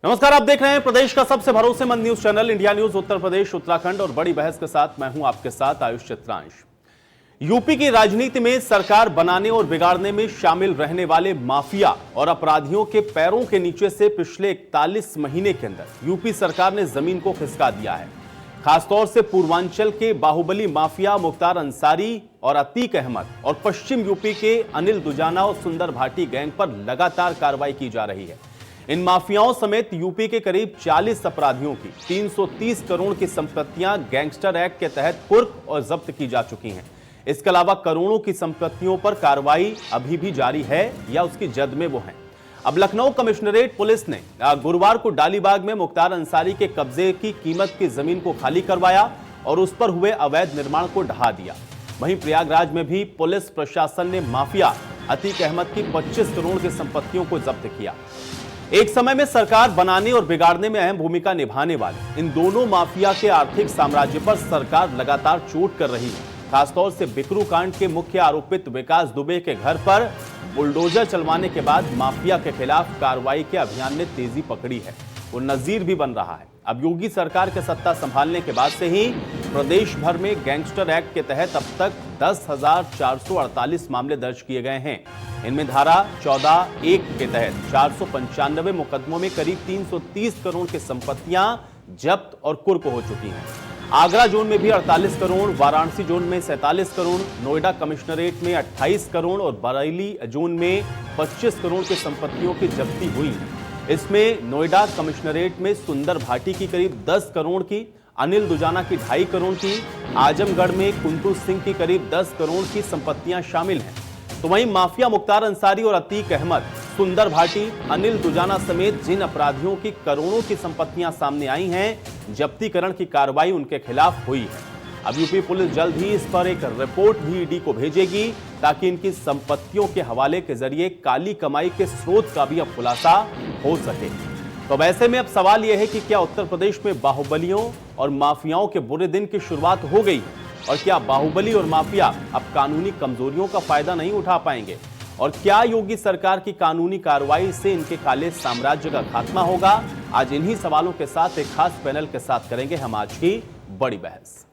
नमस्कार, आप देख रहे हैं प्रदेश का सबसे भरोसेमंद news channel India news Uttar Pradesh Uttarakhand और बड़ी बहस के साथ मैं हूं आपके साथ आयुष चित्रांश। यूपी की राजनीति में सरकार बनाने और बिगाड़ने में शामिल रहने वाले माफिया और अपराधियों के पैरों के नीचे से पिछले 41 महीने के अंदर यूपी सरकार ने जमीन को खिसका दिया है। खासतौर से पूर्वांचल के बाहुबली माफिया मुख्तार अंसारी और अतीक अहमद और पश्चिम यूपी के अनिल दुजाना और सुंदर भाटी गैंग पर लगातार कार्रवाई की जा रही है। इन माफियाओं समेत यूपी के करीब 40 अपराधियों की 330 करोड़ की संपत्तियां गैंगस्टर एक्ट के तहत कुर्क और जब्त की जा चुकी हैं। इसके अलावा करोड़ों की संपत्तियों पर कार्रवाई अभी भी जारी है या उसकी जद में वो हैं। अब लखनऊ कमिश्नरेट पुलिस ने गुरुवार को डालीबाग में मुख्तार अंसारी के कब्जे की कीमत की जमीन को खाली करवाया और उस पर हुए अवैध निर्माण को ढहा दिया। वहीं प्रयागराज में भी पुलिस प्रशासन ने माफिया अतीक अहमद की 25 करोड़ की संपत्तियों को जब्त किया। एक समय में सरकार बनाने और बिगाड़ने में अहम भूमिका निभाने वाले इन दोनों माफिया के आर्थिक साम्राज्य पर सरकार लगातार चोट कर रही है। खासतौर से बिकरू कांड के मुख्य आरोपित विकास दुबे के घर पर बुलडोजर चलवाने के बाद माफिया के खिलाफ कार्रवाई के अभियान ने तेजी पकड़ी है। वो नजीर भी बन रहा है। अब योगी सरकार के सत्ता संभालने के बाद से ही प्रदेश भर में गैंगस्टर एक्ट के तहत अब तक 10,448 मामले दर्ज किए गए हैं। इनमें धारा 14(1) के तहत 495 मुकदमों में करीब 330 करोड़ की संपत्तियां जब्त और कुर्क हो चुकी हैं। आगरा जोन में भी 48 करोड़, वाराणसी जोन में 47 करोड़, नोएडा कमिश्नरेट में 28 करोड़ और बरेली जोन में 25 करोड़ की संपत्तियों की जब्ती हुई है। इसमें नोएडा कमिश्नरेट में सुंदर भाटी की करीब 10 करोड़ की, अनिल दुजाना की 2.5 करोड़ की, आजमगढ़ में कुंतू सिंह की करीब 10 करोड़ की संपत्तियां शामिल हैं। तो वहीं माफिया मुख्तार अंसारी और अतीक अहमद, सुंदर भाटी, अनिल दुजाना समेत जिन अपराधियों की करोड़ों की संपत्तियां सामने आई हैं, जब्तीकरण की कार्रवाई उनके खिलाफ हुई है। अब यूपी पुलिस जल्द ही इस पर एक रिपोर्ट भी ईडी को भेजेगी ताकि इनकी संपत्तियों के हवाले के जरिए काली कमाई के स्रोत का भी अब खुलासा हो सके। तो अब ऐसे में अब सवाल यह है कि क्या उत्तर प्रदेश में बाहुबलियों और माफियाओं के बुरे दिन की शुरुआत हो गई है और क्या बाहुबली और माफिया अब कानूनी कमजोरियों का फायदा नहीं उठा पाएंगे और क्या योगी सरकार की कानूनी कार्रवाई से इनके काले साम्राज्य का खात्मा होगा? आज इन्हीं सवालों के साथ एक खास पैनल के साथ करेंगे हम आज की बड़ी बहस।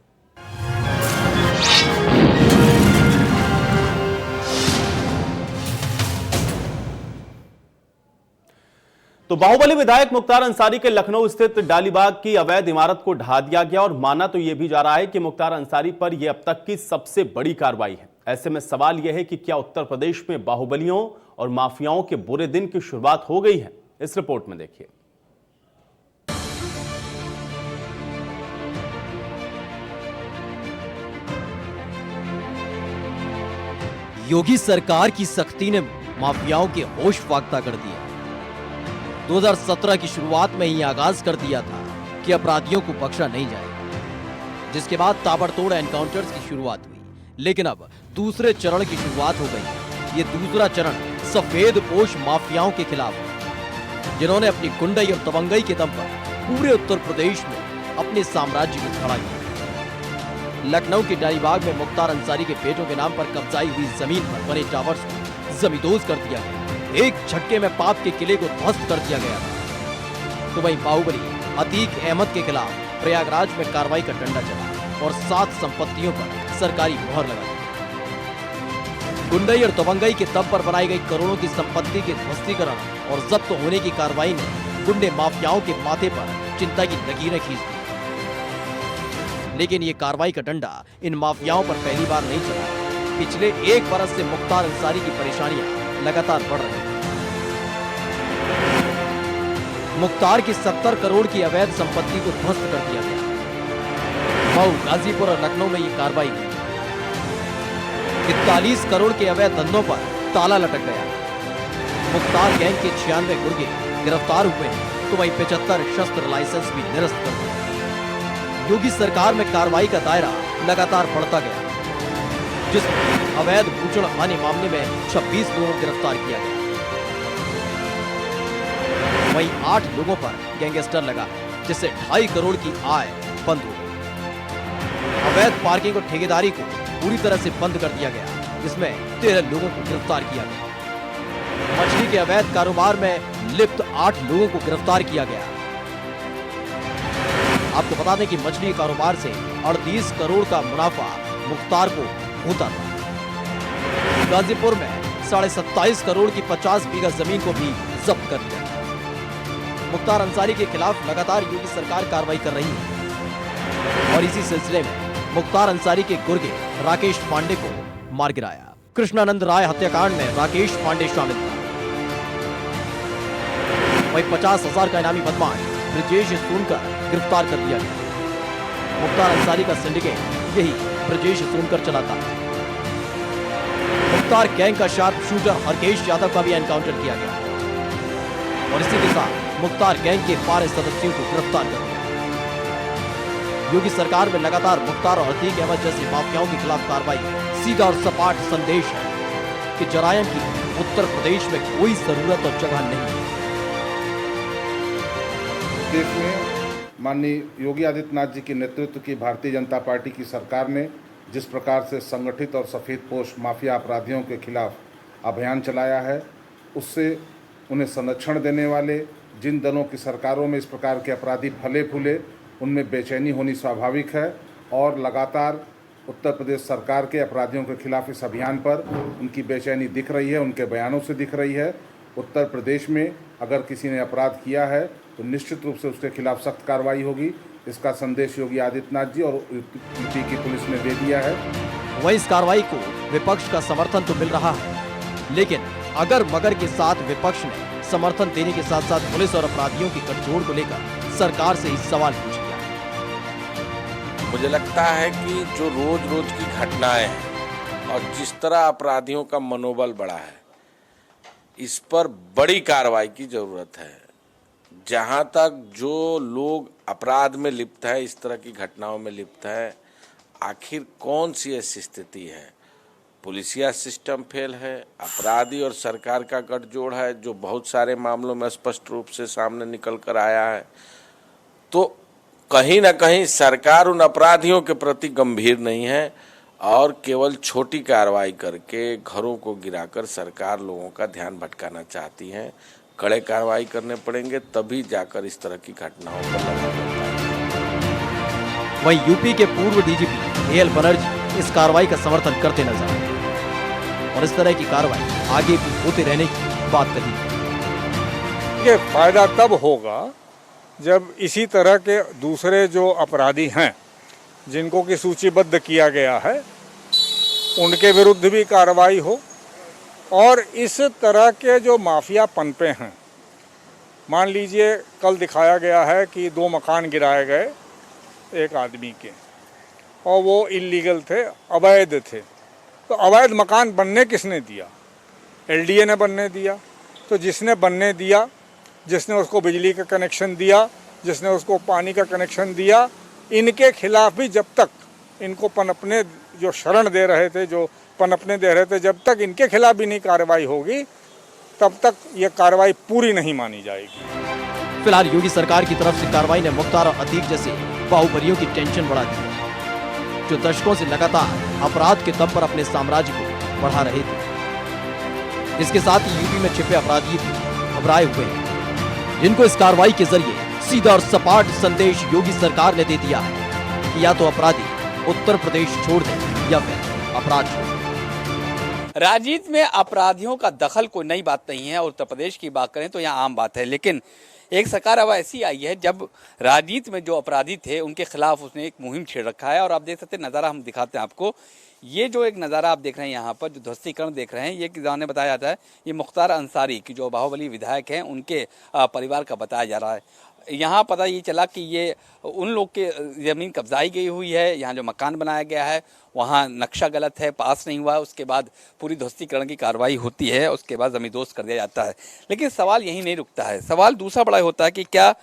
तो बाहुबली विधायक मुख्तार अंसारी के लखनऊ स्थित डालीबाग की अवैध इमारत को ढहा दिया गया और माना तो यह भी जा रहा है कि मुख्तार अंसारी पर यह अब तक की सबसे बड़ी कार्रवाई है। ऐसे में सवाल यह है कि क्या उत्तर प्रदेश में बाहुबलियों और माफियाओं के बुरे दिन की शुरुआत हो गई है? इस रिपोर्ट में देखिए। योगी सरकार की सख्ती ने माफियाओं के होश फाख्ता कर दिया। 2017 की शुरुआत में ही आगाज कर दिया था कि अपराधियों को बख्शा नहीं जाएगा, जिसके बाद ताबड़तोड़ एनकाउंटर्स की शुरुआत हुई। लेकिन अब दूसरे चरण की शुरुआत हो गई। ये दूसरा चरण सफेद पोश माफियाओं के खिलाफ है, जिन्होंने अपनी गुंडई और दबंगई के दम पर पूरे उत्तर प्रदेश में अपने साम्राज्य को खड़ा किया। लखनऊ के डालीबाग में मुख्तार अंसारी के बेटों के नाम पर कब्जाई हुई जमीन पर बने टावर्स को जमींदोज कर दिया गया। एक झटके में पाप के किले को ध्वस्त कर दिया गया था। तो वहीं बाहुबली अतीक अहमद के खिलाफ प्रयागराज में कार्रवाई का डंडा चला और 7 संपत्तियों पर सरकारी मुहर लगा दी। गुंडई और दबंगई के दम पर बनाई गई करोड़ों की संपत्ति के ध्वस्तीकरण और जब्त होने की कार्रवाई ने गुंडे माफियाओं के माथे पर चिंता की लकीरें खींच दी। लेकिन ये कार्रवाई का डंडा इन माफियाओं पर पहली बार नहीं चला। पिछले 1 बरस से मुख्तार अंसारी की परेशानियां लगातार बढ़ रही है। मुख्तार की 70 करोड़ की अवैध संपत्ति को ध्वस्त कर दिया गया। मऊ, गाजीपुर और लखनऊ में ये कार्रवाई हुई। 41 करोड़ के अवैध धंधों पर ताला लटक गया। मुख्तार गैंग के 96 गुर्गे गिरफ्तार हुए हैं, तो वहीं 75 शस्त्र लाइसेंस भी निरस्त कर दिए। योगी सरकार में कार्रवाई का दायरा लगातार बढ़ता गया, जिसमें अवैध भूषण हानि मामले में 26 लोगों को गिरफ्तार किया गया। वहीं 8 लोगों पर गैंगस्टर लगा, जिससे 2.5 करोड़ की आय बंद हो गई। अवैध पार्किंग और ठेकेदारी को पूरी तरह से बंद कर दिया गया, जिसमें 13 लोगों को गिरफ्तार किया गया। मछली के अवैध कारोबार में लिप्त 8 लोगों को गिरफ्तार किया गया। आपको बता दें कि मछली कारोबार से 38 करोड़ का मुनाफा मुख्तार को होता था। गाजीपुर में 27.5 करोड़ की 50 बीघा जमीन को भी जब्त कर लिया। मुख्तार अंसारी के खिलाफ लगातार योगी सरकार कार्रवाई कर रही है और इसी सिलसिले में मुख्तार अंसारी के गुर्गे राकेश पांडे को मार गिराया। कृष्णानंद राय हत्याकांड में राकेश पांडे शामिल था। वहीं 50,000 का इनामी बदमाश ब्रजेश सोनकर गिरफ्तार कर लिया गया। मुख्तार अंसारी का सिंडिकेट यही ब्रजेश सोनकर चलाता है। मुख्तार गैंग का शार्प शूटर हरकेश यादव का भी एनकाउंटर किया गया और इसी के साथ मुख्तार गैंग के 12 सदस्यों को गिरफ्तार कर लिया। योगी सरकार में लगातार मुख्तार और अतीक अहमद जैसे माफियाओं के खिलाफ कार्रवाई सीधा और सपाट संदेश है कि जरायम की उत्तर प्रदेश में कोई जरूरत और जगह नहीं है। देश में माननीय योगी आदित्यनाथ जी के नेतृत्व की भारतीय जनता पार्टी की सरकार ने जिस प्रकार से संगठित और सफेदपोश माफिया अपराधियों के खिलाफ अभियान चलाया है, उससे उन्हें संरक्षण देने वाले जिन दलों की सरकारों में इस प्रकार के अपराधी फले फूले, उनमें बेचैनी होनी स्वाभाविक है और लगातार उत्तर प्रदेश सरकार के अपराधियों के खिलाफ इस अभियान पर उनकी बेचैनी दिख रही है, उनके बयानों से दिख रही है। उत्तर प्रदेश में अगर किसी ने अपराध किया है तो निश्चित रूप से उसके खिलाफ सख्त कार्रवाई होगी। इसका संदेश योगी आदित्यनाथ जी और यूपी की पुलिस ने दे दिया है। वहीं इस कार्रवाई को विपक्ष का समर्थन तो मिल रहा है, लेकिन अगर मगर के साथ विपक्ष ने समर्थन देने के साथ साथ पुलिस और अपराधियों की गठजोड़ को लेकर सरकार से ही सवाल पूछ लिया। मुझे लगता है कि जो रोज रोज की घटनाएं हैं और जिस तरह अपराधियों का मनोबल बढ़ा है, इस पर बड़ी कार्रवाई की जरूरत है। जहां तक जो लोग अपराध में लिप्त है, इस तरह की घटनाओं में लिप्त है, आखिर कौन सी ऐसी स्थिति है? पुलिसिया सिस्टम फेल है, अपराधी और सरकार का गठजोड़ है, जो बहुत सारे मामलों में स्पष्ट रूप से सामने निकल कर आया है। तो कहीं ना कहीं सरकार उन अपराधियों के प्रति गंभीर नहीं है और केवल छोटी कार्रवाई करके, घरों को गिराकर सरकार लोगों का ध्यान भटकाना चाहती है। कड़े कार्रवाई करने पड़ेंगे, तभी जाकर इस तरह की घटनाओं पर लगाम लगता है। वहीं यूपी के पूर्व डीजीपी एएल बनर्जी इस कार्रवाई का समर्थन करते नजर आए और इस तरह की कार्रवाई आगे भी होते रहने की बात कही। ये फायदा तब होगा जब इसी तरह के दूसरे जो अपराधी हैं, जिनको की सूचीबद्ध किया गया है, उनके विरुद्ध भी कार्रवाई हो और इस तरह के जो माफिया पनपे हैं, मान लीजिए कल दिखाया गया है कि 2 मकान गिराए गए एक आदमी के और वो इल्लीगल थे, अवैध थे। तो अवैध मकान बनने किसने दिया? एलडीए ने बनने दिया। तो जिसने बनने दिया, जिसने उसको बिजली का कनेक्शन दिया, जिसने उसको पानी का कनेक्शन दिया, इनके खिलाफ भी जब तक इनको पनपने जो शरण दे रहे थे, जो पनपने दे रहे थे, जब तक इनके खिलाफ भी नहीं कार्रवाई होगी, तब तक ये कार्रवाई पूरी नहीं मानी जाएगी। फिलहाल योगी सरकार की तरफ से कार्रवाई ने मुख्तार और अतीक जैसे बाहुबलियों की टेंशन बढ़ा दी है, जो दशकों से लगातार अपराध के दम पर अपने साम्राज्य को बढ़ा रहे थे। इसके साथ ही यूपी में छिपे अपराधी भी घबराए हुए हैं, जिनको इस कार्रवाई के जरिए सीधा और सपाट संदेश योगी सरकार ने दे दिया है कि या तो अपराधी उत्तर प्रदेश छोड़ दें या फिर अपराध छोड़ दें। राजनीति में अपराधियों का दखल कोई नई बात नहीं है और उत्तर प्रदेश की बात करें तो यहाँ आम बात है, लेकिन एक सरकार अब ऐसी आई है जब राजनीति में जो अपराधी थे उनके खिलाफ उसने एक मुहिम छेड़ रखा है। और आप देख सकते हैं, नज़ारा हम दिखाते हैं आपको। ये जो एक नज़ारा आप देख रहे हैं यहाँ पर, जो ध्वस्तीकरण देख रहे हैं, ये किसान बताया जाता है, ये मुख्तार अंसारी की जो बाहुबली विधायक हैं उनके परिवार का बताया जा रहा है। यहाँ पता ये चला कि ये उन लोग के ज़मीन कब्जाई गई हुई है। यहाँ जो मकान बनाया गया है वहाँ नक्शा गलत है, पास नहीं हुआ है। उसके बाद पूरी ध्वस्तीकरण की कार्रवाई होती है, उसके बाद ज़मींदोज़ कर दिया जाता है। लेकिन सवाल यही नहीं रुकता है। सवाल दूसरा बड़ा होता है कि क्या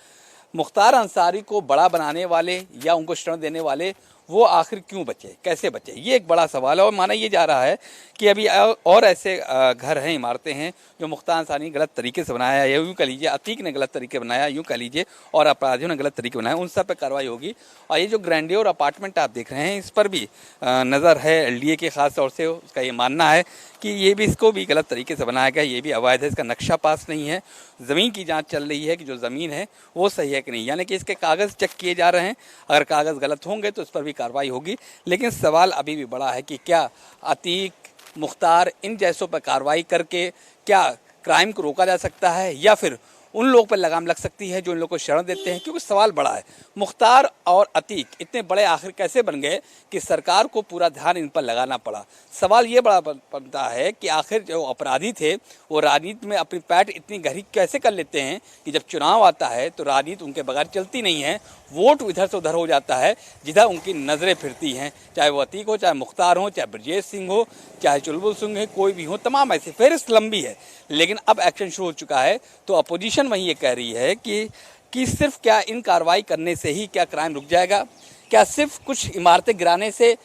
मुख्तार अंसारी को बड़ा बनाने वाले या उनको शरण देने वाले वो आखिर क्यों बचे, कैसे बचे, ये एक बड़ा सवाल है। और माना ये जा रहा है कि अभी और ऐसे घर हैं, इमारतें हैं जो मुख्तार अंसारी ने गलत तरीके से बनाया, या यूँ कह लीजिए अतीक ने गलत तरीके बनाया, यूँ कह लीजिए, और अपराधियों ने गलत तरीके बनाया, उन सब पर कार्रवाई होगी। और ये जो ग्रैंडियर अपार्टमेंट आप देख रहे हैं, इस पर भी नज़र है एलडीए के, खास तौर से उसका ये मानना है कि ये भी, इसको भी गलत तरीके से बनाया गया, ये भी अवैध है, इसका नक्शा पास नहीं है। ज़मीन की जांच चल रही है कि जो ज़मीन है वो सही है कि नहीं, यानी कि इसके कागज़ चेक किए जा रहे हैं। अगर कागज़ गलत होंगे तो इस पर भी कार्रवाई होगी। लेकिन सवाल अभी भी बड़ा है कि क्या अतीक, मुख्तार, इन जैसों पर कार्रवाई करके क्या क्राइम को रोका जा सकता है, या फिर उन लोगों पर लगाम लग सकती है जो इन लोगों को शरण देते हैं। क्योंकि सवाल बड़ा है, मुख्तार और अतीक इतने बड़े आखिर कैसे बन गए कि सरकार को पूरा ध्यान इन पर लगाना पड़ा। सवाल ये बड़ा बनता है कि आखिर जो अपराधी थे वो राजनीति में अपनी पैठ इतनी गहरी कैसे कर लेते हैं कि जब चुनाव आता है तो राजनीति उनके बगैर चलती नहीं है, वोट इधर से उधर हो जाता है जिधर उनकी नज़रें फिरती हैं, चाहे वो अतीक हो, चाहे मुख्तार हो, चाहे ब्रजेश सिंह हो, चाहे चुलबुल सिंह है, कोई भी हो, तमाम ऐसे फहरिस्त लंबी है। लेकिन अब एक्शन शुरू हो चुका है, तो अपोजिशन वहीं ये कह रही है कि सिर्फ क्या इन कार्रवाई करने से ही क्या क्राइम रुक जाएगा, क्या सिर्फ कुछ इमारतें गिराने से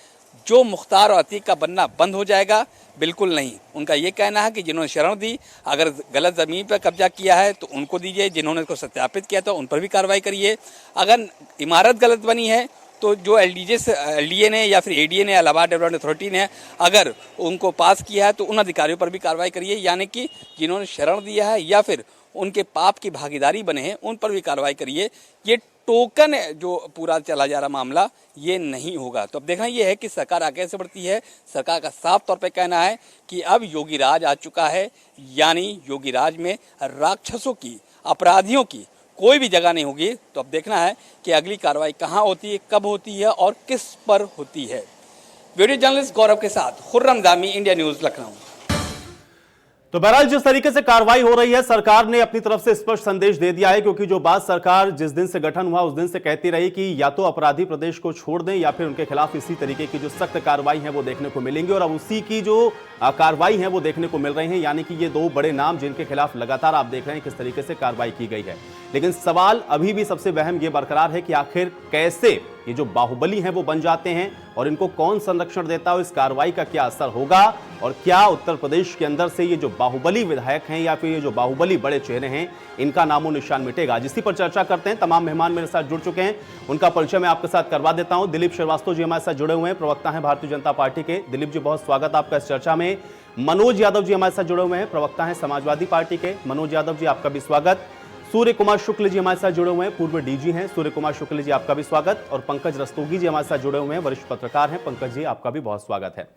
जो मुख्तार और अतीक का बनना बंद हो जाएगा? बिल्कुल नहीं। उनका ये कहना है कि जिन्होंने शरण दी, अगर गलत ज़मीन पर कब्जा किया है तो उनको दीजिए, जिन्होंने इसको सत्यापित किया था उन पर भी कार्रवाई करिए। अगर इमारत गलत बनी है तो जो एलडीए ने या फिर एडीए ने, इलाहाबाद डेवलपमेंट अथॉरिटी ने अगर उनको पास किया है तो उन अधिकारियों पर भी कार्रवाई करिए, यानी कि जिन्होंने शरण दिया है या फिर उनके पाप की भागीदारी बने हैं उन पर भी कार्रवाई करिए। ये टोकन जो पूरा चला जा रहा मामला, ये नहीं होगा। तो अब देखना ये है कि सरकार आगे कैसे बढ़ती है। सरकार का साफ तौर पे कहना है कि अब योगी राज आ चुका है, यानी योगी राज में राक्षसों की, अपराधियों की कोई भी जगह नहीं होगी। तो अब देखना है कि अगली कार्रवाई कहाँ होती है, कब होती है और किस पर होती है। वीडियो जर्नलिस्ट गौरव के साथ खुर्रम जामी, इंडिया न्यूज, लखनऊ। तो बहरहाल जिस तरीके से कार्रवाई हो रही है, सरकार ने अपनी तरफ से स्पष्ट संदेश दे दिया है, क्योंकि जो बात सरकार जिस दिन से गठन हुआ उस दिन से कहती रही कि या तो अपराधी प्रदेश को छोड़ दें या फिर उनके खिलाफ इसी तरीके की जो सख्त कार्रवाई है वो देखने को मिलेंगी। और अब उसी की जो कार्रवाई है वो देखने को मिल रही है, यानी कि ये दो बड़े नाम जिनके खिलाफ लगातार आप देख रहे हैं किस तरीके से कार्रवाई की गई है। लेकिन सवाल अभी भी सबसे अहम ये बरकरार है कि आखिर कैसे ये जो बाहुबली हैं वो बन जाते हैं और इनको कौन संरक्षण देता है, इस कार्रवाई का क्या असर होगा, और क्या उत्तर प्रदेश के अंदर से ये जो बाहुबली विधायक हैं या फिर ये जो बाहुबली बड़े चेहरे हैं इनका नामो निशान मिटेगा। जिसी पर चर्चा करते हैं, तमाम मेहमान मेरे साथ जुड़ चुके हैं, उनका परिचय मैं आपके साथ करवा देता हूं। दिलीप श्रीवास्तव जी हमारे साथ जुड़े हुए हैं, प्रवक्ता हैं भारतीय जनता पार्टी के। दिलीप जी, बहुत स्वागत आपका इस चर्चा में। मनोज यादव जी हमारे साथ जुड़े हुए हैं, प्रवक्ता हैं समाजवादी पार्टी के। मनोज यादव जी, आपका भी स्वागत। सूर्य कुमार शुक्ल जी हमारे साथ जुड़े हुए हैं, पूर्व डीजी हैं। सूर्य कुमार शुक्ल जी, आपका भी स्वागत। और पंकज रस्तोगी जी हमारे साथ जुड़े हुए हैं, वरिष्ठ पत्रकार हैं। पंकज जी, आपका भी बहुत स्वागत है।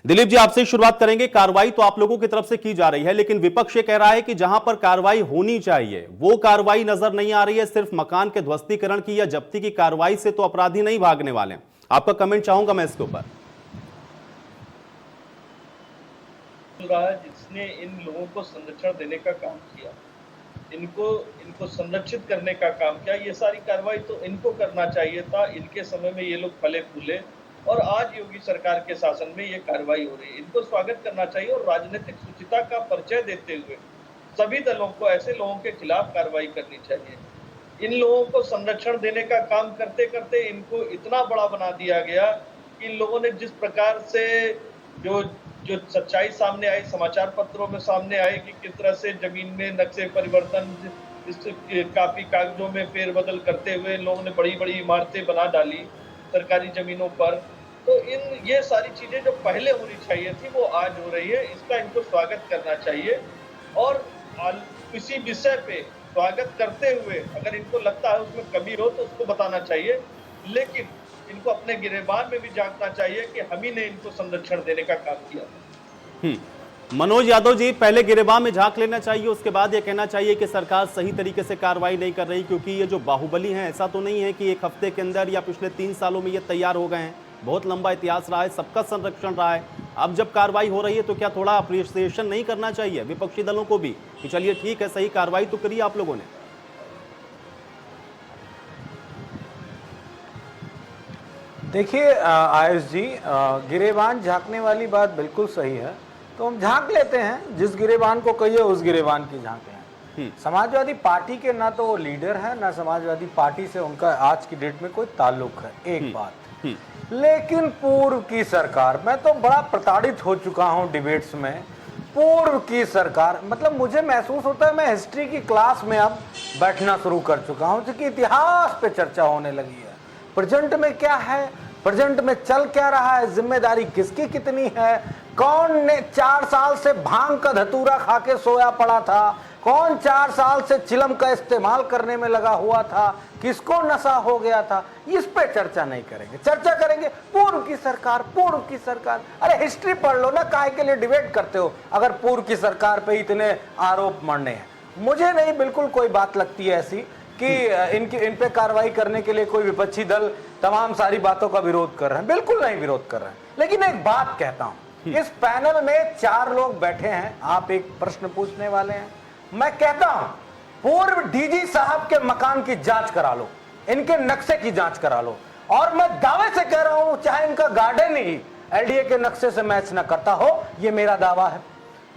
दिलीप जी, आपसे शुरुआत करेंगे। कार्रवाई तो आप लोगों की तरफ से की जा रही है, लेकिन विपक्ष ये कह रहा है कि जहां पर कार्रवाई होनी चाहिए वो कार्रवाई नजर नहीं आ रही है। सिर्फ मकान के ध्वस्तीकरण की या जब्ती की कार्रवाई से तो अपराधी नहीं भागने वाले। आपका कमेंट चाहूंगा मैं इसके ऊपर। जिसने इन लोगों को संरक्षण देने का काम किया, इनको संरक्षित करने का काम किया, ये सारी कार्रवाई तो इनको करना चाहिए था। इनके समय में ये लोग फले फूले और आज योगी सरकार के शासन में ये कार्रवाई हो रही है। इनको स्वागत करना चाहिए और राजनीतिक शुचिता का परिचय देते हुए सभी दलों को ऐसे लोगों के खिलाफ कार्रवाई करनी चाहिए। इन लोगों को संरक्षण देने का काम करते करते इनको इतना बड़ा बना दिया गया कि इन लोगों ने जिस प्रकार से जो सच्चाई सामने आई, समाचार पत्रों में सामने आई कि किस तरह से जमीन में नक्शे परिवर्तन, काफी कागजों में फेरबदल करते हुए लोगों ने बड़ी बड़ी इमारतें बना डाली सरकारी जमीनों पर। तो ये सारी चीजें जो पहले होनी चाहिए थी वो आज हो रही है। इसका इनको स्वागत करना चाहिए और किसी विषय पे स्वागत करते हुए अगर इनको लगता है उसमें कमी हो तो उसको बताना चाहिए, लेकिन इनको अपने गिरेबान में भी झांकना चाहिए कि हम ही ने इनको संरक्षण देने का काम किया। मनोज यादव जी, पहले गिरेबान में झांक लेना चाहिए, उसके बाद ये कहना चाहिए कि सरकार सही तरीके से कार्रवाई नहीं कर रही, क्योंकि ये जो बाहुबली हैं ऐसा तो नहीं है कि एक हफ्ते के अंदर या पिछले 3 सालों में ये तैयार हो गए हैं। बहुत लंबा इतिहास रहा है, सबका संरक्षण रहा है। अब जब कार्रवाई हो रही है तो क्या थोड़ा अप्रिसिएशन नहीं करना चाहिए विपक्षी दलों को भी कि चलिए ठीक है, सही कार्रवाई तो करी आप लोगों ने? देखिए आयुष जी, गिरेबान झांकने वाली बात बिल्कुल सही है, तो हम झांक लेते हैं। जिस गिरेबान को कहिए उस गिरेबान की झांके हैं। समाजवादी पार्टी के ना तो वो लीडर है, ना समाजवादी पार्टी से उनका आज की डेट में कोई ताल्लुक है। एक बात लेकिन पूर्व की सरकार, मैं तो बड़ा प्रताड़ित हो चुका हूं डिबेट्स में। पूर्व की सरकार, मतलब मुझे महसूस होता है मैं हिस्ट्री की क्लास में अब बैठना शुरू कर चुका हूं, क्योंकि इतिहास पे चर्चा होने लगी है। प्रेजेंट में क्या है, प्रेजेंट में चल क्या रहा है, जिम्मेदारी किसकी कितनी है, कौन ने 4 साल से भांग का धतूरा खा के सोया पड़ा था, कौन 4 साल से चिलम का इस्तेमाल करने में लगा हुआ था, किसको नशा हो गया था, इस पे चर्चा नहीं करेंगे। चर्चा करेंगे पूर्व की सरकार, पूर्व की सरकार। अरे हिस्ट्री पढ़ लो ना, काहे के लिए डिबेट करते हो अगर पूर्व की सरकार पे इतने आरोप मढ़ने हैं। मुझे नहीं बिल्कुल कोई बात लगती है ऐसी कि इन पे कार्रवाई करने के लिए कोई विपक्षी दल तमाम सारी बातों का विरोध कर रहे हैं, बिल्कुल नहीं विरोध कर रहे हैं। लेकिन एक बात कहता हूं, इस पैनल में 4 लोग बैठे हैं, आप एक प्रश्न पूछने वाले हैं। मैं कहता हूं पूर्व डीजी साहब के मकान की जांच करा लो, इनके नक्शे की जांच करा लो, और मैं दावे से कह रहा हूं चाहे इनका गार्डन ही एलडीए के नक्शे से मैच न करता हो, यह मेरा दावा है।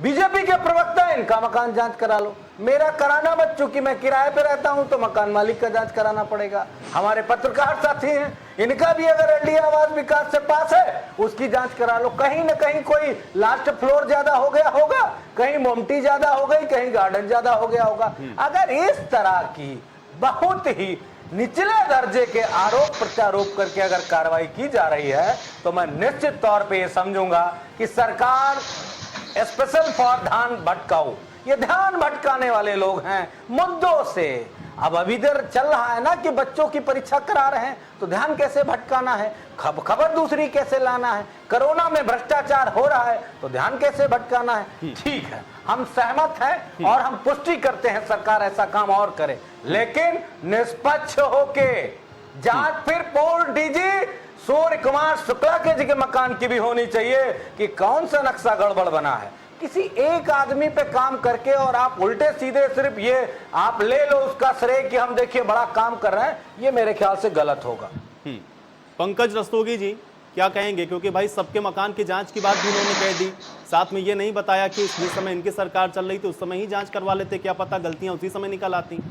बीजेपी के प्रवक्ता, इनका मकान जांच करा लो, मेरा कराना मत, चूंकि मैं किराए पे रहता हूं तो मकान मालिक का जांच कराना पड़ेगा। हमारे पत्रकार साथी हैं, इनका भी अगर एलडीए आवास विकास से पास है उसकी जांच करा लो। कहीं न कहीं कोई लास्ट फ्लोर ज्यादा हो गया होगा, कहीं मोमटी ज्यादा हो गई, कहीं गार्डन ज्यादा हो गया होगा। अगर इस तरह की बहुत ही निचले दर्जे के आरोप प्रत्यारोप करके अगर कार्रवाई की जा रही है तो मैं निश्चित तौर पे ये समझूंगा कि सरकार स्पेशल फॉर ध्यान भटकाऊ, ये ध्यान भटकाने वाले लोग हैं मुद्दों से। अब अभी इधर चल रहा है ना कि बच्चों की परीक्षा करा रहे हैं, तो ध्यान कैसे भटकाना है, खबर दूसरी कैसे लाना है, कोरोना में भ्रष्टाचार हो रहा है तो ध्यान कैसे भटकाना है। ठीक है, हम सहमत हैं और हम पुष्टि करते हैं सरकार ऐसा काम और करे, लेकिन निष्पक्ष होके जांच फिर पूर्व डीजी सूर्य कुमार शुक्ला के जी के मकान की भी होनी चाहिए कि कौन सा नक्शा गड़बड़ बना है। किसी एक आदमी पे काम करके और आप उल्टे सीधे सिर्फ ये आप ले लो उसका श्रेय कि हम देखिए बड़ा काम कर रहे हैं, ये मेरे ख्याल से गलत होगा। पंकज रस्तोगी जी क्या कहेंगे, क्योंकि भाई सबके मकान की जांच की बात भी उन्होंने कह दी, साथ में ये नहीं बताया कि जिस समय इनकी सरकार चल रही थी उस समय ही जांच करवा लेते, क्या पता गलतियां उसी समय निकल आती।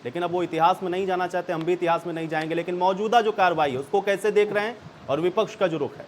लेकिन अब वो इतिहास में नहीं जाना चाहते, हम भी इतिहास में नहीं जाएंगे। लेकिन मौजूदा जो कार्रवाई है उसको कैसे देख रहे हैं और विपक्ष का जो रुख है?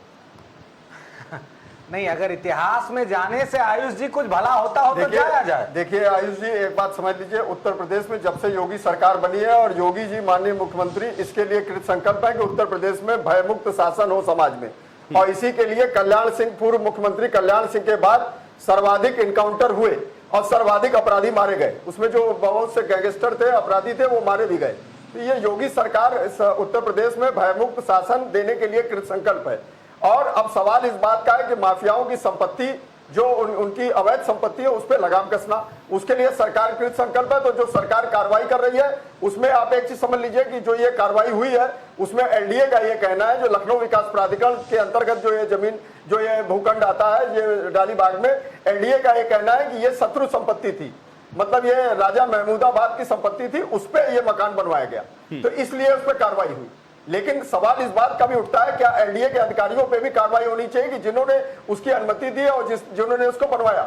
नहीं, अगर इतिहास में जाने से आयुष जी कुछ भला होता हो तो जाया जाए। देखिए आयुष जी, एक बात समझ लीजिए, उत्तर प्रदेश में जब से योगी सरकार बनी है और योगी जी माननीय मुख्यमंत्री इसके लिए कृत संकल्प है कि उत्तर प्रदेश में भयमुक्त शासन हो समाज में, और इसी के लिए कल्याण सिंह, पूर्व मुख्यमंत्री कल्याण सिंह के बाद सर्वाधिक इनकाउंटर हुए और सर्वाधिक अपराधी मारे गए। उसमें जो बहुत से गैंगस्टर थे, अपराधी थे, वो मारे भी गए। तो ये योगी सरकार उत्तर प्रदेश में भयमुक्त शासन देने के लिए कृत संकल्प है। और अब सवाल इस बात का है कि माफियाओं की संपत्ति जो उनकी अवैध संपत्ति है उस पर लगाम कसना, उसके लिए सरकार कृत संकल्प है। तो जो सरकार कार्रवाई कर रही है उसमें आप एक चीज समझ लीजिए कि जो ये कार्रवाई हुई है उसमें एलडीए का ये कहना है, जो लखनऊ विकास प्राधिकरण के अंतर्गत जो ये जमीन, जो ये भूखंड आता है ये डालीबाग में, एलडीए का ये कहना है कि ये शत्रु संपत्ति थी, मतलब ये राजा महमूदाबाद की संपत्ति थी, उस पर ये मकान बनवाया गया, तो इसलिए उस पर कार्रवाई हुई। लेकिन सवाल इस बात का भी उठता है क्या एलडीए के अधिकारियों पे भी कार्रवाई होनी चाहिए कि जिन्होंने उसकी अनुमति दी और जिन्होंने उसको बनवाया।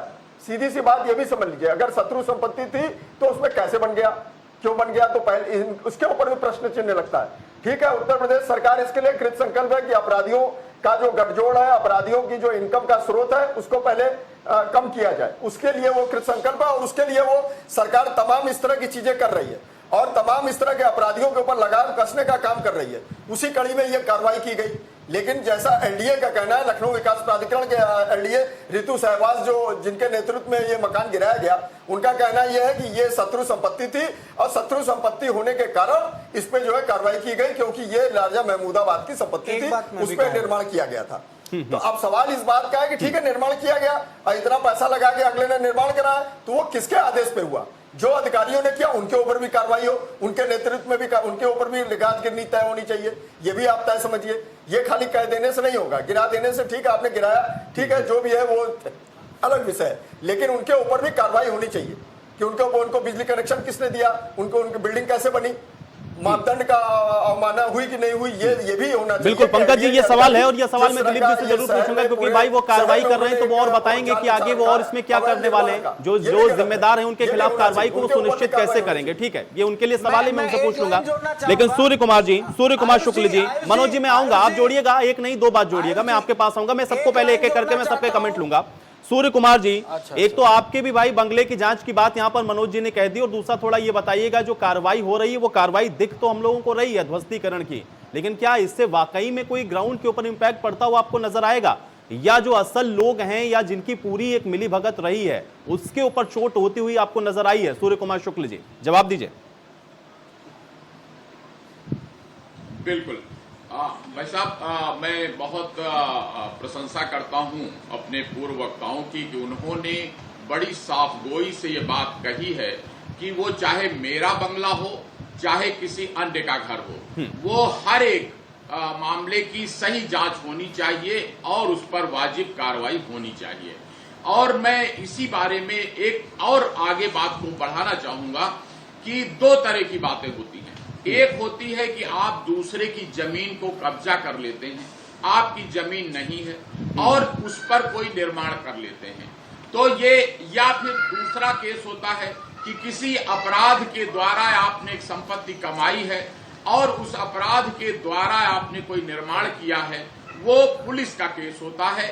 सीधी सी बात ये भी समझ लीजिए, अगर शत्रु संपत्ति थी तो उसमें कैसे बन गया, क्यों बन गया, तो पहले उसके ऊपर भी प्रश्न चिन्ह लगता है। ठीक है, उत्तर प्रदेश सरकार इसके लिए कृत संकल्प है कि अपराधियों का जो गठजोड़ है, अपराधियों की जो इनकम का स्रोत है उसको पहले कम किया जाए, उसके लिए वो कृत संकल्प है और उसके लिए वो सरकार तमाम इस तरह की चीजें कर रही है और तमाम इस तरह के अपराधियों के ऊपर लगाम कसने का काम कर रही है। उसी कड़ी में ये कार्रवाई की गई। लेकिन जैसा एलडीए का कहना है, लखनऊ विकास प्राधिकरण के एलडीए ऋतु सहवाज जो जिनके नेतृत्व में ये मकान गिराया गया, उनका कहना यह है कि ये शत्रु संपत्ति थी और शत्रु संपत्ति होने के कारण इस पे जो है कार्रवाई की गई, क्योंकि ये राजा महमूदाबाद की संपत्ति थी, उस पर निर्माण किया गया था। तो अब सवाल इस बात का है कि ठीक है निर्माण किया गया और इतना पैसा लगा के अगले ने निर्माण करा, तो वो किसके आदेश पे हुआ? जो अधिकारियों ने किया उनके ऊपर भी कार्रवाई हो, उनके नेतृत्व में भी उनके ऊपर भी गाजगिरनी तय होनी चाहिए। ये भी आप तय समझिए, ये खाली कह देने से नहीं होगा, गिरा देने से ठीक है आपने गिराया, ठीक है जो भी है वो अलग विषय है, लेकिन उनके ऊपर भी कार्रवाई होनी चाहिए कि उनको बिजली कनेक्शन किसने दिया, उनको उनकी बिल्डिंग कैसे बनी, मापदंड का अवमानना हुई कि नहीं हुई, ये भी होना चाहिए। बिल्कुल पंकज जी, ये सवाल है और ये सवाल मैं दिलीप जी से जरूर पूछूंगा, क्योंकि भाई वो कार्रवाई कर रहे हैं तो वो और बताएंगे कि आगे वो और इसमें क्या करने वाले हैं, जो जिम्मेदार हैं उनके खिलाफ कार्रवाई को सुनिश्चित कैसे करेंगे। ठीक है, ये उनके लिए सवाल है, मैं उनसे पूछ लूंगा। लेकिन सूर्य कुमार शुक्ल जी, मनोज जी मैं आऊंगा, आप जोड़िएगा, एक नहीं दो बात जोड़िएगा, मैं आपके पास आऊंगा, मैं सबको पहले एक एक करके मैं सबके कमेंट लूंगा। सूर्य कुमार जी, एक तो आपके भी भाई बंगले की जांच की बात यहां पर मनोज जी ने कह दी, और दूसरा थोड़ा ये बताइएगा जो कार्रवाई हो रही है वो कार्रवाई दिख तो हम लोगों को रही है ध्वस्तीकरण की, लेकिन क्या इससे वाकई में कोई ग्राउंड के ऊपर इंपैक्ट पड़ता हुआ आपको नजर आएगा, या जो असल लोग हैं या जिनकी पूरी एक मिली भगत रही है उसके ऊपर चोट होती हुई आपको नजर आई है? सूर्य कुमार शुक्ल जी जवाब दीजिए। बिल्कुल भाई साहब, मैं बहुत प्रशंसा करता हूं अपने पूर्व वक्ताओं की कि उन्होंने बड़ी साफगोई से ये बात कही है कि वो चाहे मेरा बंगला हो चाहे किसी अन्य का घर हो, वो हर एक मामले की सही जांच होनी चाहिए और उस पर वाजिब कार्रवाई होनी चाहिए। और मैं इसी बारे में एक और आगे बात को बढ़ाना चाहूंगा कि दो तरह की बातें होती हैं। एक होती है कि आप दूसरे की जमीन को कब्जा कर लेते हैं, आपकी जमीन नहीं है और उस पर कोई निर्माण कर लेते हैं, तो ये, या फिर दूसरा केस होता है कि किसी अपराध के द्वारा आपने एक संपत्ति कमाई है और उस अपराध के द्वारा आपने कोई निर्माण किया है, वो पुलिस का केस होता है।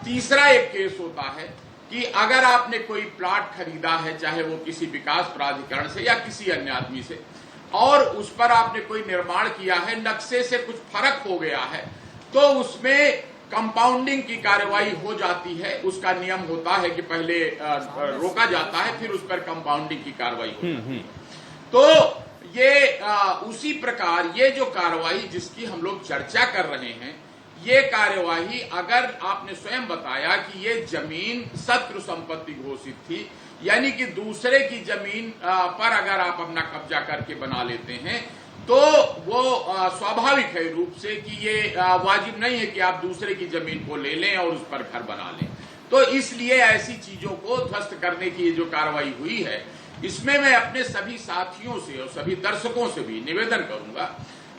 तीसरा एक केस होता है कि अगर आपने कोई प्लाट खरीदा है, चाहे वो किसी विकास प्राधिकरण से या किसी अन्य आदमी से, और उस पर आपने कोई निर्माण किया है, नक्शे से कुछ फर्क हो गया है, तो उसमें कंपाउंडिंग की कार्रवाई हो जाती है। उसका नियम होता है कि पहले रोका जाता है, फिर उस पर कंपाउंडिंग की कार्रवाई होती है। तो ये उसी प्रकार ये जो कार्रवाई जिसकी हम लोग चर्चा कर रहे हैं, ये कार्यवाही, अगर आपने स्वयं बताया कि ये जमीन शत्रु संपत्ति घोषित थी, यानी कि दूसरे की जमीन पर अगर आप अपना कब्जा करके बना लेते हैं, तो वो स्वाभाविक है रूप से कि ये वाजिब नहीं है कि आप दूसरे की जमीन को ले लें और उस पर घर बना लें। तो इसलिए ऐसी चीजों को ध्वस्त करने की जो कार्रवाई हुई है, इसमें मैं अपने सभी साथियों से और सभी दर्शकों से भी निवेदन करूंगा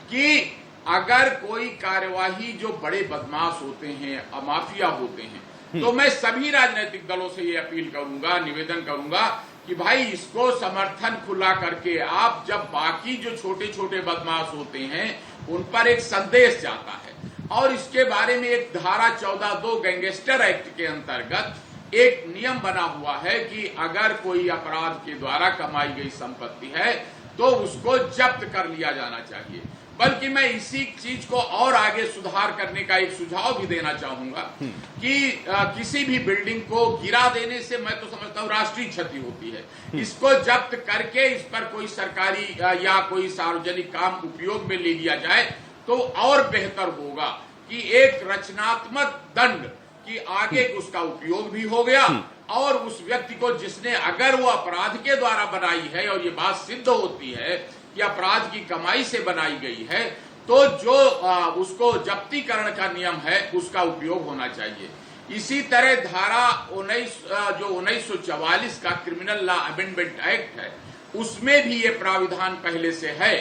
कि अगर कोई कार्यवाही जो बड़े बदमाश होते हैं, माफिया होते हैं, तो मैं सभी राजनीतिक दलों से ये अपील करूंगा, निवेदन करूंगा कि भाई इसको समर्थन खुला करके आप, जब बाकी जो छोटे छोटे बदमाश होते हैं उन पर एक संदेश जाता है, और इसके बारे में एक धारा 14(2) गैंगस्टर एक्ट के अंतर्गत एक नियम बना हुआ है कि अगर कोई अपराध के द्वारा कमाई गई संपत्ति है तो उसको जब्त कर लिया जाना चाहिए। बल्कि मैं इसी चीज को और आगे सुधार करने का एक सुझाव भी देना चाहूंगा कि किसी भी बिल्डिंग को गिरा देने से मैं तो समझता हूं राष्ट्रीय क्षति होती है। इसको जब्त करके इस पर कोई सरकारी या कोई सार्वजनिक काम उपयोग में ले लिया जाए तो और बेहतर होगा कि एक रचनात्मक दंड कि आगे उसका उपयोग भी हो गया, और उस व्यक्ति को जिसने, अगर वो अपराध के द्वारा बनाई है और ये बात सिद्ध होती है कि अपराध की कमाई से बनाई गई है, तो जो उसको जब्तीकरण का नियम है उसका उपयोग होना चाहिए। इसी तरह धारा 1944 का क्रिमिनल लॉ अमेंडमेंट एक्ट है, उसमें भी ये प्राविधान पहले से है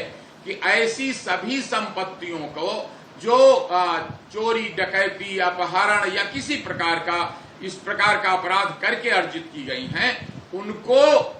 कि ऐसी सभी संपत्तियों को जो चोरी, डकैती, अपहरण या किसी प्रकार का इस प्रकार का अपराध करके अर्जित की गई हैं, उनको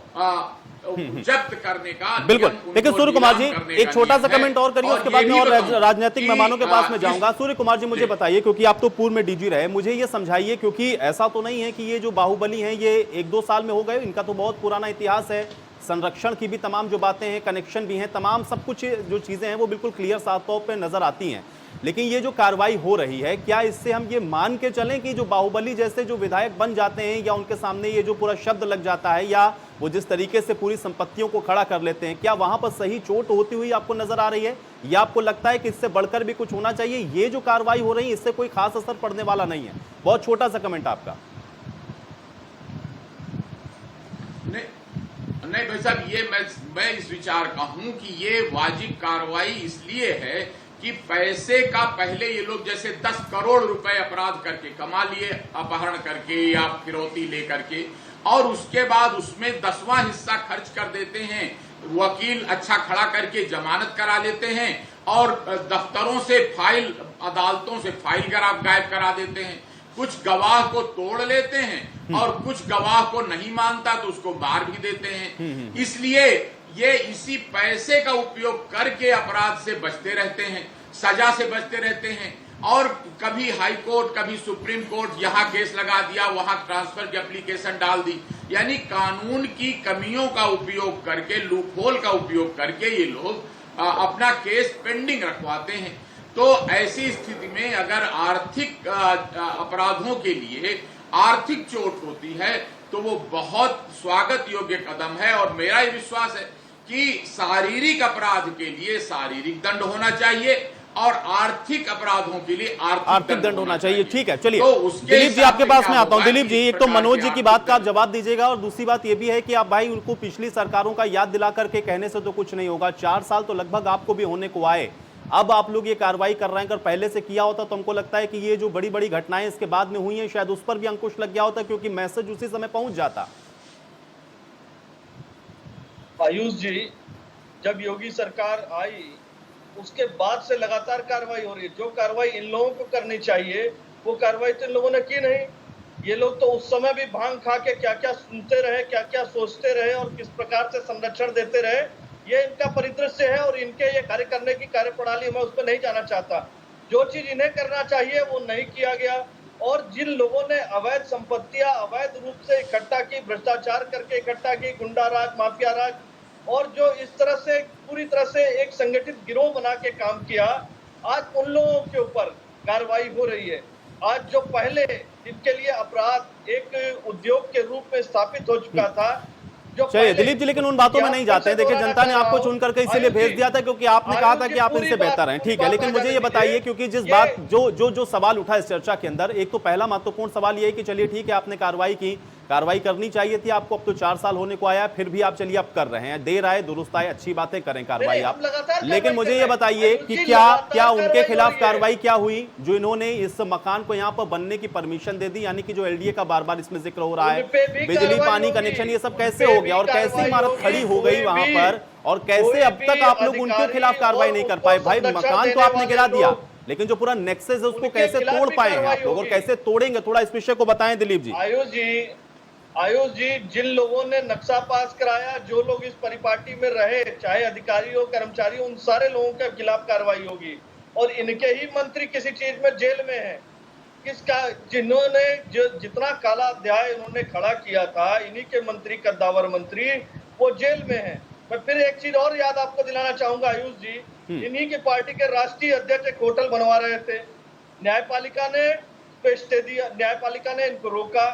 जब्त करने का। बिल्कुल, लेकिन सूर्य कुमार जी एक छोटा सा कमेंट और करिए, उसके बाद में और राजनीतिक मेहमानों के पास में जाऊंगा। सूर्य कुमार जी मुझे बताइए, क्योंकि आप तो पूर्व में डीजी रहे, मुझे ये समझाइए, क्योंकि ऐसा तो नहीं है कि ये जो बाहुबली हैं ये 1-2 साल में हो गए, इनका तो बहुत पुराना इतिहास है, संरक्षण की भी तमाम जो बातें हैं, कनेक्शन भी हैं, तमाम सब कुछ जो चीजें हैं वो बिल्कुल क्लियर साफ तौर पे नजर आती हैं। लेकिन ये जो कार्रवाई हो रही है, क्या इससे हम ये मान के चलें कि जो बाहुबली जैसे जो विधायक बन जाते हैं या उनके सामने ये जो पूरा शब्द लग जाता है, या वो जिस तरीके से पूरी संपत्तियों को खड़ा कर लेते हैं, क्या वहां पर सही चोट होती हुई आपको नजर आ रही है, या आपको लगता है कि इससे बढ़कर भी कुछ होना चाहिए? ये जो कार्रवाई हो रही है इससे कोई खास असर पड़ने वाला नहीं है। बहुत छोटा सा कमेंट आपका। नहीं भाई साहब, ये मैं इस विचार का हूं कि ये वाजिब कार्रवाई इसलिए है कि पैसे का पहले ये लोग जैसे 10 करोड़ रुपए अपराध करके कमा लिए, अपहरण करके या फिरौती लेकर के, और उसके बाद उसमें 10वां हिस्सा खर्च कर देते हैं वकील अच्छा खड़ा करके जमानत करा लेते हैं और दफ्तरों से फाइल, अदालतों से फाइल गायब करा देते हैं। कुछ गवाह को तोड़ लेते हैं और कुछ गवाह को नहीं मानता तो उसको मार भी देते हैं। इसलिए ये इसी पैसे का उपयोग करके अपराध से बचते रहते हैं, सजा से बचते रहते हैं। और कभी हाई कोर्ट, कभी सुप्रीम कोर्ट, यहाँ केस लगा दिया, वहां ट्रांसफर की एप्लीकेशन डाल दी। यानी कानून की कमियों का उपयोग करके, लूपहोल का उपयोग करके ये लोग अपना केस पेंडिंग रखवाते हैं। तो ऐसी स्थिति में अगर आर्थिक अपराधों के लिए आर्थिक चोट होती है तो वो बहुत स्वागत योग्य कदम है। और मेरा ये विश्वास है कि शारीरिक अपराध के लिए शारीरिक दंड होना चाहिए और आर्थिक अपराधों के लिए आर्थिक दंड होना चाहिए। ठीक है, चलिए तो दिलीप जी आपके पास में आता हूं। दिलीप जी, एक तो मनोज जी की बात का आप जवाब दीजिएगा और दूसरी बात यह भी है कि आप भाई उनको पिछली सरकारों का याद दिला करके कहने से तो कुछ नहीं होगा। 4 साल तो लगभग आपको भी होने को आए, अब आप लोग ये कार्रवाई कर रहे हैं। अगर पहले से किया होता तो हमको लगता है कि ये जो बड़ी बड़ी घटनाएं इसके बाद में हुई हैं शायद उस पर भी अंकुश लग गया होता, क्योंकि मैसेज उसी समय पहुंच जाता। आयुष जी, जब योगी सरकार आई उसके बाद से लगातार कार्रवाई हो रही है। जो कार्रवाई इन लोगों को करनी चाहिए वो कार्रवाई तो इन लोगों ने की नहीं। ये लोग तो उस समय भी भांग खा के क्या क्या सुनते रहे, क्या क्या सोचते रहे और किस प्रकार से संरक्षण देते रहे, ये इनका परिदृश्य है। और इनके ये कार्य करने की कार्यप्रणाली, मैं उस पर नहीं जाना चाहता। जो चीज इन्हें करना चाहिए वो नहीं किया गया। और जिन लोगों ने अवैध संपत्तियां अवैध रूप से इकट्ठा की, भ्रष्टाचार करके इकट्ठा की, गुंडा राज, माफिया राज, और जो इस तरह से पूरी तरह से एक संगठित गिरोह बना के काम किया, आज उन लोगों के ऊपर कार्रवाई हो रही है। आज जो पहले जिनके लिए अपराध एक उद्योग के रूप में स्थापित हो चुका था, चलिए दिलीप जी, लेकिन उन बातों में नहीं जाते हैं। देखिए, जनता ने आपको चुन करके इसीलिए भेज दिया था क्योंकि आपने कहा था कि आप इनसे बेहतर हैं। ठीक है, लेकिन मुझे ये बताइए, क्योंकि जिस बात जो सवाल उठा इस चर्चा के अंदर, एक तो पहला महत्वपूर्ण सवाल ये है कि चलिए ठीक है आपने कार्रवाई की, कार्रवाई करनी चाहिए थी आपको, अब तो 4 साल होने को आया, फिर भी आप चलिए अब कर रहे हैं, देर आए दुरुस्त आए, अच्छी बातें करें कार्रवाई आप। लेकिन मुझे ये बताइए कि क्या उनके खिलाफ कार्रवाई क्या हुई जो इन्होंने इस मकान को यहाँ पर बनने की परमिशन दे दी, यानी कि जो एलडीए का बार बार इसमें जिक्र हो रहा है, बिजली पानी कनेक्शन, ये सब कैसे हो गया और कैसे इमारत खड़ी हो गई वहां पर, और कैसे अब तक आप लोग उनके खिलाफ कार्रवाई नहीं कर पाए? भाई मकान तो आपने गिरा दिया, लेकिन जो पूरा नेक्सस है उसको कैसे तोड़ पाए हैं आप लोग और कैसे तोड़ेंगे, थोड़ा इस विषय को बताएं दिलीप जी। आयुष जी, जिन लोगों ने नक्शा पास कराया, जो लोग इस परिपाटी में रहे, चाहे अधिकारी हो कर्मचारी, उन सारे लोगों के खिलाफ कार्रवाई होगी। और इनके ही मंत्री किसी चीज में जेल में है, किसका, जिन्होंने जितना काला अध्याय उन्होंने खड़ा किया था, इन्हीं के मंत्री, कद्दावर मंत्री, वो जेल में है। मैं फिर एक चीज और याद आपको दिलाना चाहूंगा आयुष जी, इन्हीं की पार्टी के राष्ट्रीय अध्यक्ष एक होटल बनवा रहे थे, न्यायपालिका ने स्टे दिया, न्यायपालिका ने इनको रोका।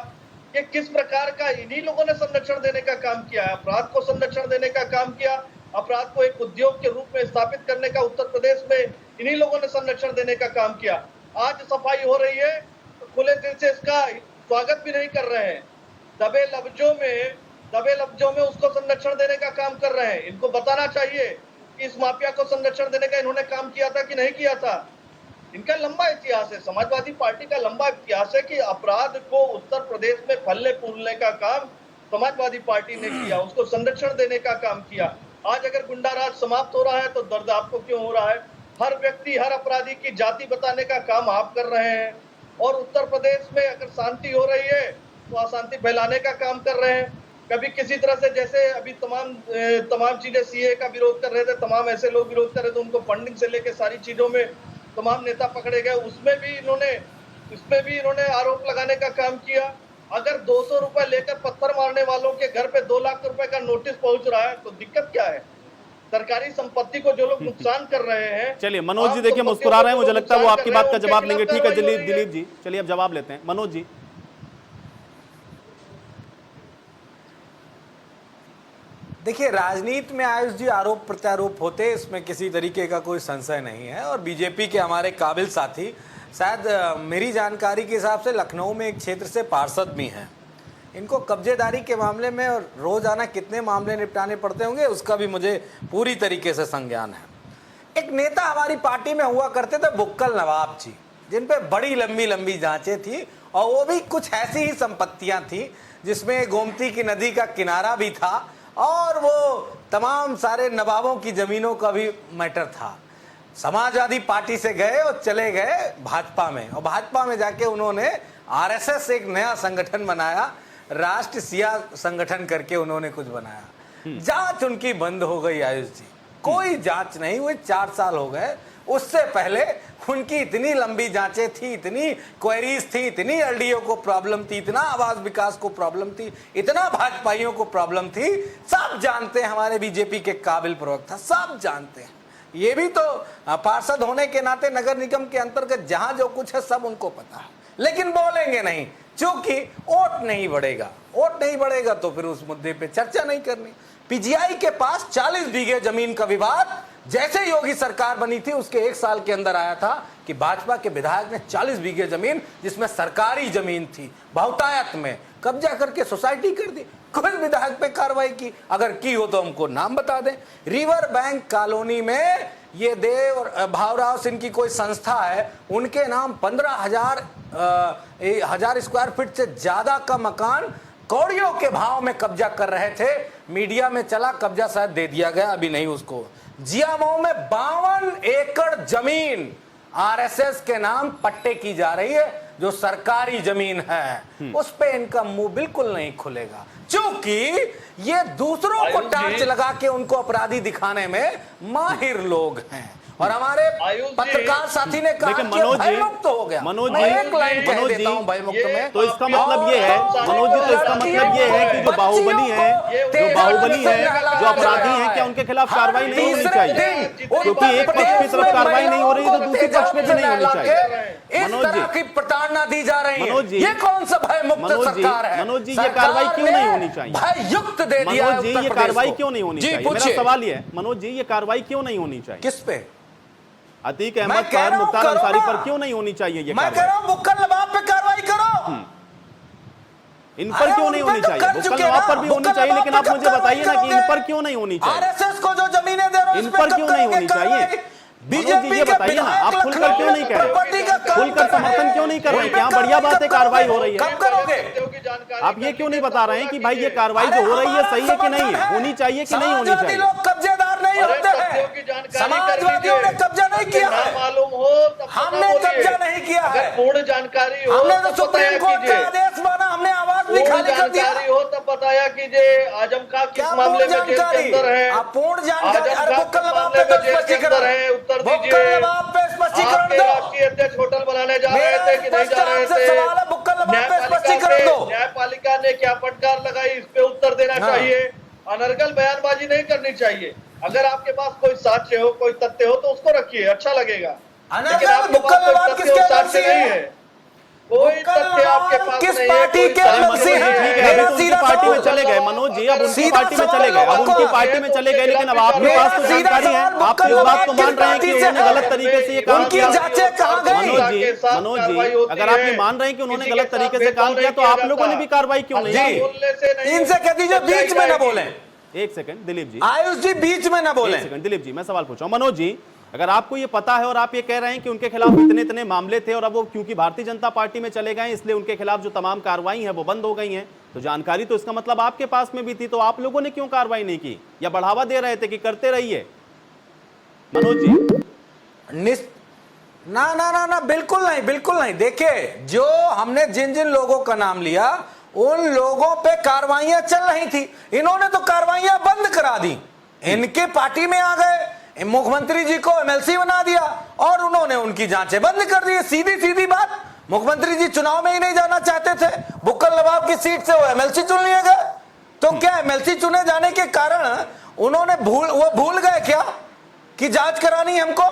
कि किस प्रकार का इन्हीं लोगों ने संरक्षण देने का काम किया है, अपराध को संरक्षण देने का काम किया, अपराध को एक उद्योग के रूप में स्थापित करने का उत्तर प्रदेश में इन्हीं लोगों ने संरक्षण देने का काम किया। आज सफाई हो रही है तो खुले दिल से इसका स्वागत भी नहीं कर रहे हैं, दबे लफ्जों में उसको संरक्षण देने का काम कर रहे हैं। इनको बताना चाहिए कि इस माफिया को संरक्षण देने का इन्होंने काम किया था कि नहीं किया था। इनका लंबा इतिहास है, समाजवादी पार्टी का लंबा इतिहास है कि अपराध को उत्तर प्रदेश में फलने फूलने का काम समाजवादी पार्टी ने किया, उसको संरक्षण देने का काम किया। आज अगर गुंडा राज समाप्त हो रहा है तो दर्द आपको क्यों हो रहा है? हर व्यक्ति, हर अपराधी की जाति बताने का काम आप कर रहे हैं। और उत्तर प्रदेश में अगर शांति हो रही है तो अशांति फैलाने का काम कर रहे हैं। कभी किसी तरह से, जैसे अभी तमाम चीजें सीए का विरोध कर रहे थे, तमाम ऐसे लोग विरोध कर रहे थे, उनको फंडिंग से लेकर सारी चीजों में तमाम नेता पकड़े गए, उसमें भी इन्होंने आरोप लगाने का काम किया। अगर 200 रुपए लेकर पत्थर मारने वालों के घर पे 2 लाख रुपए का नोटिस पहुंच रहा है तो दिक्कत क्या है? सरकारी संपत्ति को जो लोग नुकसान कर रहे हैं। चलिए मनोज जी, देखिए मुस्कुरा रहे हैं, मुझे लगता है वो आपकी बात का जवाब देंगे। ठीक है दिलीप जी, चलिए अब जवाब लेते हैं। मनोज जी, देखिए, राजनीति में आयुष जी आरोप प्रत्यारोप होते, इसमें किसी तरीके का कोई संशय नहीं है। और बीजेपी के हमारे काबिल साथी, शायद मेरी जानकारी के हिसाब से लखनऊ में एक क्षेत्र से पार्षद भी हैं। इनको कब्जेदारी के मामले में रोजाना कितने मामले निपटाने पड़ते होंगे उसका भी मुझे पूरी तरीके से संज्ञान है। एक नेता हमारी पार्टी में हुआ करते थे, बुक्कल नवाब जी, जिन पे बड़ी लंबी लंबी जांचें थी, और वो भी कुछ ऐसी ही संपत्तियां थी जिसमें गोमती की नदी का किनारा भी था और वो तमाम सारे नवाबों की जमीनों का भी मैटर था। समाजवादी पार्टी से गए और चले गए भाजपा में, और भाजपा में जाके उन्होंने आरएसएस एक नया संगठन बनाया, राष्ट्र सिया संगठन करके उन्होंने कुछ बनाया। जांच उनकी बंद हो गई आयुष जी, कोई जांच नहीं हुई, 4 साल हो गए। उससे पहले उनकी इतनी लंबी जांचें थी, इतनी क्वेरीज थी, इतनी एलडीओ को प्रॉब्लम थी, इतना आवास विकास को प्रॉब्लम थी, इतना भाजपाइयों को प्रॉब्लम थी। सब जानते हैं, हमारे बीजेपी के काबिल प्रवक्ता सब जानते हैं। ये भी तो पार्षद होने के नाते नगर निगम के अंतर्गत जहां जो कुछ है सब उनको पता है, लेकिन बोलेंगे नहीं, क्योंकि वोट नहीं बढ़ेगा। वोट नहीं बढ़ेगा तो फिर उस मुद्दे पे चर्चा नहीं करनी। पीजीआई के पास 40 बीघे जमीन का विवाद जैसे योगी सरकार बनी थी उसके 1 साल के अंदर आया था कि भाजपा के विधायक ने 40 बीघे जमीन, जिसमें सरकारी जमीन थी, बहुतायत में कब्जा करके सोसाइटी कर दी। कोई विधायक पे कार्रवाई की? अगर की हो तो हमको नाम बता दें। रिवर बैंक कॉलोनी में ये देव और भावराव सिंह की कोई संस्था है, उनके नाम 15,000 स्क्वायर फीट से ज्यादा का मकान कौड़ियों के भाव में कब्जा कर रहे थे। मीडिया में चला, कब्जा शायद दे दिया गया, अभी नहीं उसको। जियामऊ में 52 एकड़ जमीन आरएसएस के नाम पट्टे की जा रही है, जो सरकारी जमीन है, उस पे इनका मुंह बिल्कुल नहीं खुलेगा, क्योंकि ये दूसरों को टार्च लगा के उनको अपराधी दिखाने में माहिर लोग हैं। और हमारे पत्रकार साथी ने कहा कि भयमुक्त हो गया। मैं एक लाइन कह देता हूं भयमुक्त में, तो इसका मतलब ये है मनोज जी, तो इसका मतलब ये है कि जो बाहुबली है, जो अपराधी हैं, क्या उनके खिलाफ कार्रवाई नहीं होनी चाहिए? क्योंकि एक पक्ष की तरफ कार्रवाई नहीं हो रही तो दूसरी पक्ष पे भी नहीं होनी चाहिए। इस तरह की प्रताड़ना दी जा रही है, ये कौन सा भयमुक्त सरकार है? मनोज जी, ये कार्रवाई क्यों नहीं होनी चाहिए? भययुक्त दे दिया मनोज जी, ये कार्रवाई क्यों नहीं होनी चाहिए? मेरा सवाल ये है मनोज जी, ये कार्रवाई क्यों नहीं होनी चाहिए? किस पे? अतीक अहमद पर, मुख्तार अंसारी पर क्यों नहीं होनी चाहिए ये कार्रवाई? मैं कह रहा हूं बुक्कल नवाब पे कार्रवाई करो। इन पर क्यों नहीं होनी चाहिए? बुक्कल नवाब पर भी होनी चाहिए, लेकिन आप मुझे बताइए ना कि इन पर क्यों नहीं होनी चाहिए? आरएसएस को जो जमीनें दे रहे हो इन पर क्यों नहीं होनी चाहिए? बीजेपी, ये बताइए ना, आप खुलकर क्यों नहीं कह रहे? खुलकर समर्थन क्यों नहीं कर रहे हैं? क्या बढ़िया बात है, कार्रवाई हो रही है। कब करोगे? आप ये क्यों नहीं बता रहे हैं कि भाई ये कार्रवाई जो हो रही है सही है कि नहीं है, होनी चाहिए कि नहीं होनी चाहिए? लोग कब्जेदार नहीं होते हैं, समाजवादियों ने कब्जा नहीं किया है, मालूम हो हमने कब्जा नहीं किया है। पूर्ण जानकारी हो, हमने तो सुप्रीम कोर्ट का आदेश माना, हमने आवाज भी खाली कर दिया। जानकारी हो तब बताया कीजिए आजम खां किस मामले में जेल के अंदर है। पूर्ण जानकारी राष्ट्रीय अध्यक्ष होटल बनाने जा रहे थे कि नहीं जा रहे थे? न्यायपालिका ने क्या फटकार लगाई, इस पे उत्तर देना चाहिए। अनर्गल बयानबाजी नहीं करनी चाहिए। अगर आपके पास कोई साक्ष्य हो, कोई तथ्य हो तो उसको रखिए, अच्छा लगेगा। लेकिन आपके पास कोई तथ्य और साक्ष्य नहीं है, कोई तथ्य आपके पास किस नहीं पार्टी है, के उनकी पार्टी में चले गए मनोज जी, अब उनकी पार्टी में चले गए, अब उनकी पार्टी में चले गए, लेकिन अब आपके पास तो जानकारी है, आप इस बात को मान रहे हैं कि उन्होंने गलत तरीके से ये काम किया। मनोज जी, अगर आप ये मान रहे हैं कि उन्होंने गलत तरीके से काम किया, तो आप लोगों ने भी कार्रवाई क्यों नहीं की? इनसे कह दीजिए बीच में न बोले। एक सेकंड दिलीप जी, आयुष जी बीच में न बोले। एक सेकंड दिलीप जी, मैं सवाल पूछा। मनोज जी, अगर आपको ये पता है और आप ये कह रहे हैं कि उनके खिलाफ इतने इतने मामले थे और अब वो क्योंकि भारतीय जनता पार्टी में चले गए इसलिए उनके खिलाफ जो तमाम कार्रवाई है वो बंद हो गई हैं, तो जानकारी तो इसका मतलब आपके पास में भी थी, तो आप लोगों ने क्यों कार्रवाई नहीं की या बढ़ावा दे रहे थे कि करते रहिए? मनोज जी, ना ना ना ना, बिल्कुल नहीं, बिल्कुल नहीं। देखिए, जो हमने जिन जिन लोगों का नाम लिया उन लोगों पे कार्रवाइयां चल रही थी, इन्होंने तो कार्रवाइयां बंद करा दी, इनके पार्टी में आ गए, मुख्यमंत्री जी को एमएलसी बना दिया और उन्होंने उनकी जांचें बंद कर दी। सीधी सीधी बात, मुख्यमंत्री जी चुनाव में ही नहीं जाना चाहते थे, बुक्कल नवाब की सीट से वो एमएलसी चुन लिए गए, तो क्या एमएलसी चुने जाने के कारण उन्होंने भूल गए क्या कि जांच करानी हमको?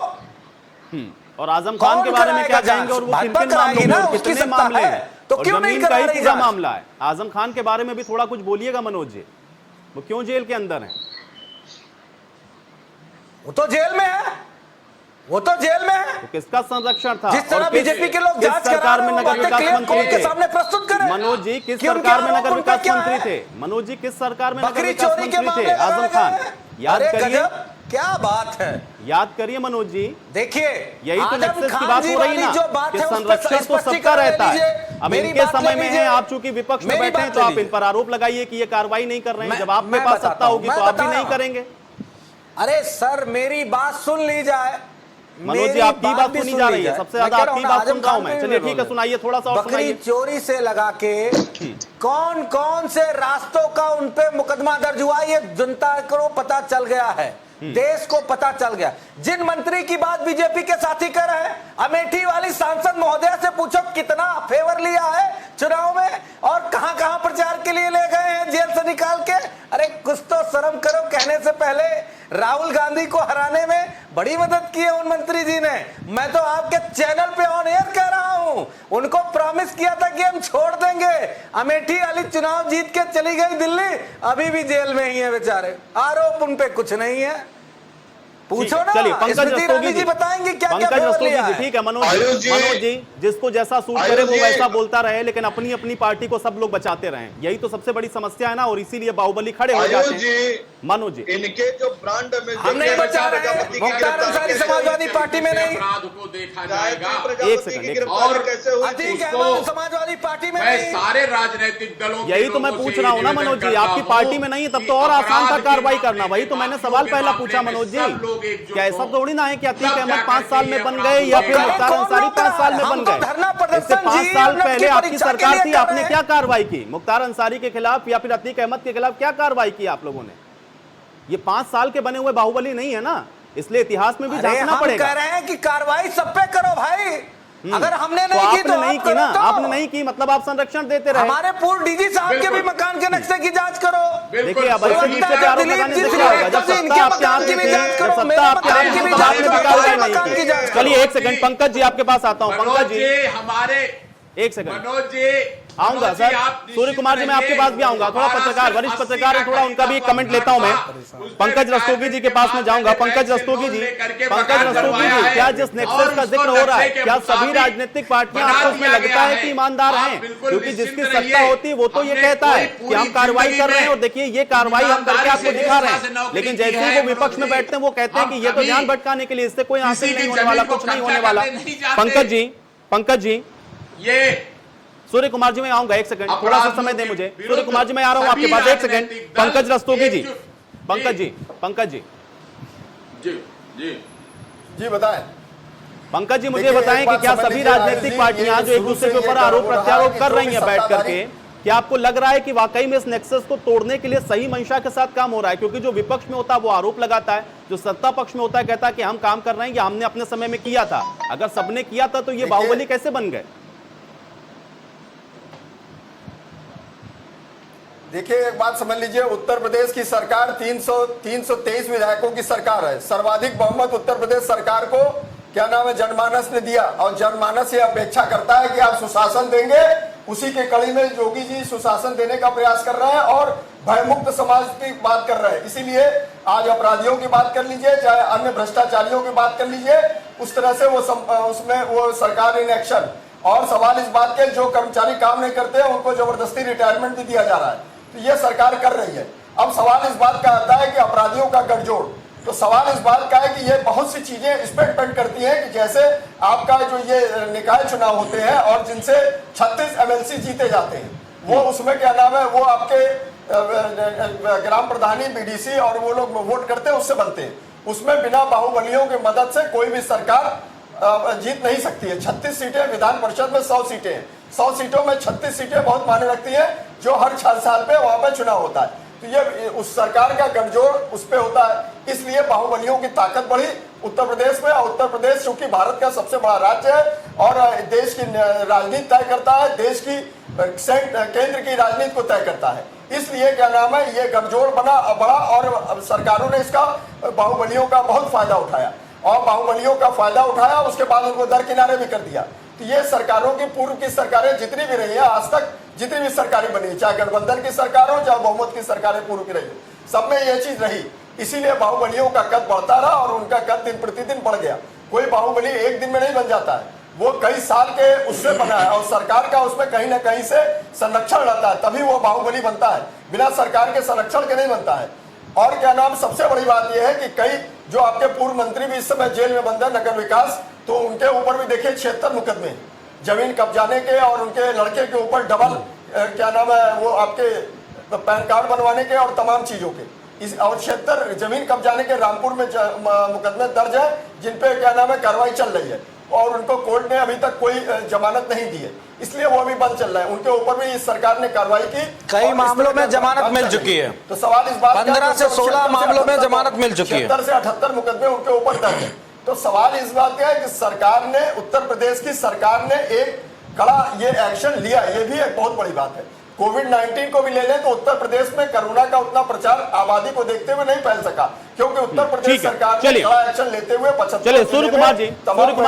और आजम खान के बारे में क्या कहेंगे? और वो किन-किन मामलों में, कितने मामले हैं, तो क्यों नहीं करा रही पूरा मामला है? आजम खान के बारे में भी थोड़ा कुछ बोलिएगा मनोज जी, वो क्यों जेल के अंदर है? वो तो जेल में है, वो तो जेल में है। तो किसका संरक्षण था? जिस तरह बीजेपी के लोग जांच सरकार में नगर विकास मंत्री के सामने प्रस्तुत करें। मनोज जी, किस सरकार में नगर विकास मंत्री थे? मनोज जी, किस सरकार में नगर विकास मंत्री थे? आजम खान, याद करिए, क्या बात है, याद करिए मनोज जी। देखिए, यही तो नेक्सस की बात हो रही है ना कि संरक्षण तो सबका रहता है। अब इनके समय में है, आप चूंकि विपक्ष में बैठे हैं तो आप इन पर आरोप लगाइए कि ये कार्रवाई नहीं कर रहे हैं, जब आप में पास सत्ता होगी तो आप भी नहीं करेंगे। अरे सर मेरी बात सुन ली जाए। मनोज जी आपकी बात सुनी जा रही है, सबसे ज्यादा आपकी बात सुन रहा हूं मैं। चलिए ठीक है, सुनाइए थोड़ा सा और बकरी सुनाइए। चोरी से लगा के कौन कौन से रास्तों का उन पे मुकदमा दर्ज हुआ ये जनता को पता चल गया है, देश को पता चल गया। जिन मंत्री की बात बीजेपी के साथी कर रहे हैं, अमेठी वाली सांसद महोदया से पूछो कितना फेवर लिया है चुनाव में और कहां कहां प्रचार के लिए ले गए हैं जेल से निकाल के। अरे कुछ तो शर्म करो, कहने से पहले राहुल गांधी को हराने में बड़ी मदद की है उन मंत्री जी ने। मैं तो आपके चैनल पे ऑन एयर कह रहा हूं, उनको प्रॉमिस किया था कि हम छोड़ देंगे। अमेठी वाली चुनाव जीत के चली गई दिल्ली, अभी भी जेल में ही है बेचारे, आरोप उन पे कुछ नहीं है। पूछो ना, चलिए पंकज रस्तोगी जी बताएंगे क्या क्या पंकज रस्तोगी लिया जी। है। ठीक है मनोज जी जिसको जैसा सूट करे वो वैसा बोलता रहे, लेकिन अपनी अपनी पार्टी को सब लोग बचाते रहे, यही तो सबसे बड़ी समस्या है ना, और इसीलिए बाहुबली खड़े हो जाते हैं। मनोज जी इनके जो ब्रांड हम नहीं बचा रहे हैं, मुख्तार अंसारी समाजवादी पार्टी में नहीं, अपराध को देखा जाएगा। एक सेकंड, और समाजवादी पार्टी में मैं नहीं। सारे राजनीतिक दलों यही तो मैं पूछ रहा हूँ ना मनोज जी, आपकी पार्टी में नहीं है तब तो और आसान था कार्रवाई करना। वही तो मैंने सवाल पहला पूछा मनोज जी, क्या ऐसा थोड़ी ना है कि अतीक अहमद 5 साल में बन गए या फिर मुख्तार अंसारी 5 साल में बन गए। इससे 5 साल पहले आपकी सरकार थी, आपने क्या कार्रवाई की मुख्तार अंसारी के खिलाफ या फिर अतीक अहमद के खिलाफ? क्या कार्रवाई की आप लोगों ने? ये 5 साल के बने हुए बाहुबली नहीं है ना, इसलिए इतिहास में भी झांकना पड़ेगा। कह रहे हैं कि कार्रवाई सब पे करो भाई, अगर हमने तो नहीं की तो नहीं की ना, आपने नहीं की मतलब आप संरक्षण देते रहे। हमारे पूर्व डीजी साहब के भी मकान के नक्शे की जांच करो। देखिए अब ऐसे नीचे से आरोप लगाने से क्या होगा? जब सत्ता आपके हाथ में थी, जब सत्ता आपके हाथ में थी, तब आपने भी कार्रवाई नहीं की। चलिए एक सेकंड, पंकज जी आपके पास आता हूँ। पंकज जी हमारे एक सेकंड, मनोज जी आऊंगा सर, सूर्य कुमार जी मैं आपके पास भी आऊंगा। थोड़ा पत्रकार, वरिष्ठ पत्रकार है, थोड़ा उनका भी कमेंट लेता हूं मैं। पंकज रस्तोगी जी के पास में जाऊंगा। पंकज रस्तोगी जी, क्या जिस नेक्सस का जिक्र हो रहा है, क्या सभी राजनीतिक पार्टियां आपको उसमें लगता है कि ईमानदार हैं? क्योंकि जिसकी सत्ता होती है वो तो ये कहता है कि हम कार्रवाई कर रहे हैं और देखिए ये कार्रवाई हम करके आपको दिखा रहे हैं, लेकिन जैसे ही वो विपक्ष में बैठते हैं वो कहते हैं कि ये तो ध्यान भटकाने के लिए, इससे कोई हासिल नहीं होने वाला, कुछ नहीं होने वाला। पंकज जी ये सूर्य कुमार जी मैं आऊंगा, एक सेकंड, थोड़ा सा समय दे मुझे। सूर्य कुमार जी मैं आ रहा हूं आपके पास, एक सेकंड। पंकज रस्तोगी जी, पंकज जी बताएं। पंकज जी मुझे बताएं कि क्या सभी राजनीतिक पार्टियां जो एक दूसरे के ऊपर आरोप प्रत्यारोप कर रही हैं बैठ करके, क्या आपको लग रहा है कि वाकई में इस नेक्सस को तोड़ने के लिए सही मंशा के साथ काम हो रहा है? क्योंकि जो विपक्ष में होता है वो आरोप लगाता है, जो सत्ता पक्ष में होता है कहता है कि हम काम कर रहे हैं, या हमने अपने समय में किया था। अगर सबने किया था तो ये बाहुबली कैसे बन गए? देखिए एक बात समझ लीजिए, उत्तर प्रदेश की सरकार 323 विधायकों की सरकार है। सर्वाधिक बहुमत उत्तर प्रदेश सरकार को क्या नाम है जनमानस ने दिया, और जनमानस ये अपेक्षा करता है कि आप सुशासन देंगे। उसी के कड़ी में योगी जी सुशासन देने का प्रयास कर रहे हैं और भयमुक्त समाज की बात कर रहे हैं। इसीलिए आज अपराधियों की बात कर लीजिए, चाहे अन्य भ्रष्टाचारियों की बात कर लीजिए, उस तरह से उसमें वो सरकार इन एक्शन। और सवाल इस बात के, जो कर्मचारी काम नहीं करते हैं उनको जबरदस्ती रिटायरमेंट भी दिया जा रहा है, तो ये सरकार कर रही है। अब सवाल इस बात का आता है कि अपराधियों का गठजोड़, तो सवाल इस बात का है कि ये बहुत सी चीजें इस पर डिपेंड करती हैं कि जैसे आपका जो ये निकाय चुनाव होते हैं और जिनसे 36 MLC जीते जाते हैं, वो उसमें क्या नाम है, वो आपके ग्राम प्रधानी, BDC और वो लोग वोट करते हैं, उससे बनते हैं। उसमें बिना बाहुबलियों की मदद से कोई भी सरकार जीत नहीं सकती है। 36 सीटें, विधान परिषद में 100 सीटें हैं, 100 सीटों में 36 सीटें बहुत मायने रखती हैं, जो हर 4 साल पे वहां पे चुनाव होता है। तो ये उस सरकार का गठजोड़ उस पे होता है, इसलिए बाहुबलियों की ताकत बढ़ी उत्तर प्रदेश में। और उत्तर प्रदेश चूंकि भारत का सबसे बड़ा राज्य है और देश की राजनीति तय करता है, देश की केंद्र की राजनीति को तय करता है, इसलिए क्या नाम है ये गठजोड़ बड़ा और सरकारों ने इसका बाहुबलियों का बहुत फायदा उठाया और बाहुबलियों का फायदा उठाया, उसके बाद उनको दरकिनारे भी कर दिया। तो ये सरकारों की, पूर्व की सरकारें जितनी भी रही है आज तक, जितनी भी सरकारें बनी, चाहे गठबंधन की सरकार हो, चाहे बहुमत की सरकारें पूर्व की रही हो, सब में ये चीज रही। इसीलिए बाहुबलियों का कद बढ़ता रहा और उनका कद दिन प्रतिदिन बढ़ गया। कोई बाहुबली एक दिन में नहीं बन जाता है, वो कई साल के उससे बना है और सरकार का उसमें कहीं ना कहीं से संरक्षण रहता है, तभी वो बाहुबली बनता है, बिना सरकार के संरक्षण के नहीं बनता है। और क्या नाम, सबसे बड़ी बात यह है कि कई जो आपके पूर्व मंत्री भी इस समय जेल में बंद है, नगर विकास, तो उनके ऊपर भी देखिए 76 मुकदमे जमीन कब्जाने के और उनके लड़के के ऊपर डबल क्या नाम है वो आपके पैन कार्ड बनवाने के और तमाम चीजों के। इस और 76 जमीन कब्जाने के रामपुर में मुकदमे दर्ज है, जिन पे क्या नाम है कार्रवाई चल रही है और उनको कोर्ट ने अभी तक कोई जमानत नहीं दी है, इसलिए वो अभी बंद चल रहा है। उनके ऊपर भी इस सरकार ने कार्रवाई की, कई मामलों में जमानत मिल चुकी है। तो सवाल इस बात 15 से 16 मामलों में जमानत मिल चुकी है, 76 से 78 मुकदमे उनके ऊपर दर्ज है। तो सवाल इस बात का है कि सरकार ने, उत्तर प्रदेश की सरकार ने एक कड़ा ये एक्शन लिया, ये भी एक बहुत बड़ी बात है। कोविड-19 को भी ले लें तो उत्तर प्रदेश में कोरोना का उतना प्रचार आबादी को देखते हुए नहीं फैल सका, क्योंकि उत्तर प्रदेश सरकार ने कड़ा एक्शन लेते हुए 75। चलिए सूर्य कुमार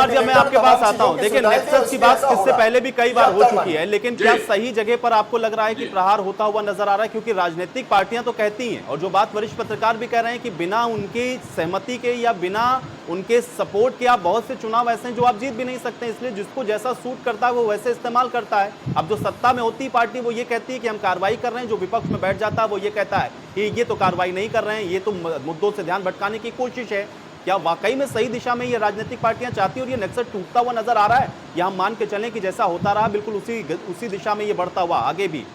जी, मैं आपके पास आता हूं। देखिए नेक्सस की बात इससे पहले भी कई बार हो चुकी है, लेकिन क्या सही जगह पर आपको लग रहा है कि प्रहार होता हुआ नजर आ रहा है? क्योंकि राजनीतिक पार्टियां तो कहती हैं, और जो बात वरिष्ठ पत्रकार भी कह रहे हैं कि बिना उनकी सहमति के या बिना उनके सपोर्ट के आप बहुत से चुनाव ऐसे हैं जो आप जीत भी नहीं सकते, इसलिए जिसको जैसा सूट करता है वो वैसे इस्तेमाल करता है। अब जो सत्ता में होती पार्टी वो ये कहती है कि हम कार्रवाई कर रहे हैं, जो विपक्ष में बैठ जाता है वो ये कहता है कि ये तो कार्रवाई नहीं कर रहे हैं, ये तो मुद्दों से ध्यान भटकाने की कोशिश है। क्या वाकई में सही दिशा में ये राजनीतिक पार्टियां चाहती हैं और ये नक्सल टूटता हुआ नजर आ रहा है, या हम मान के चलें कि जैसा होता रहा बिल्कुल उसी दिशा में ये बढ़ता हुआ आगे भी?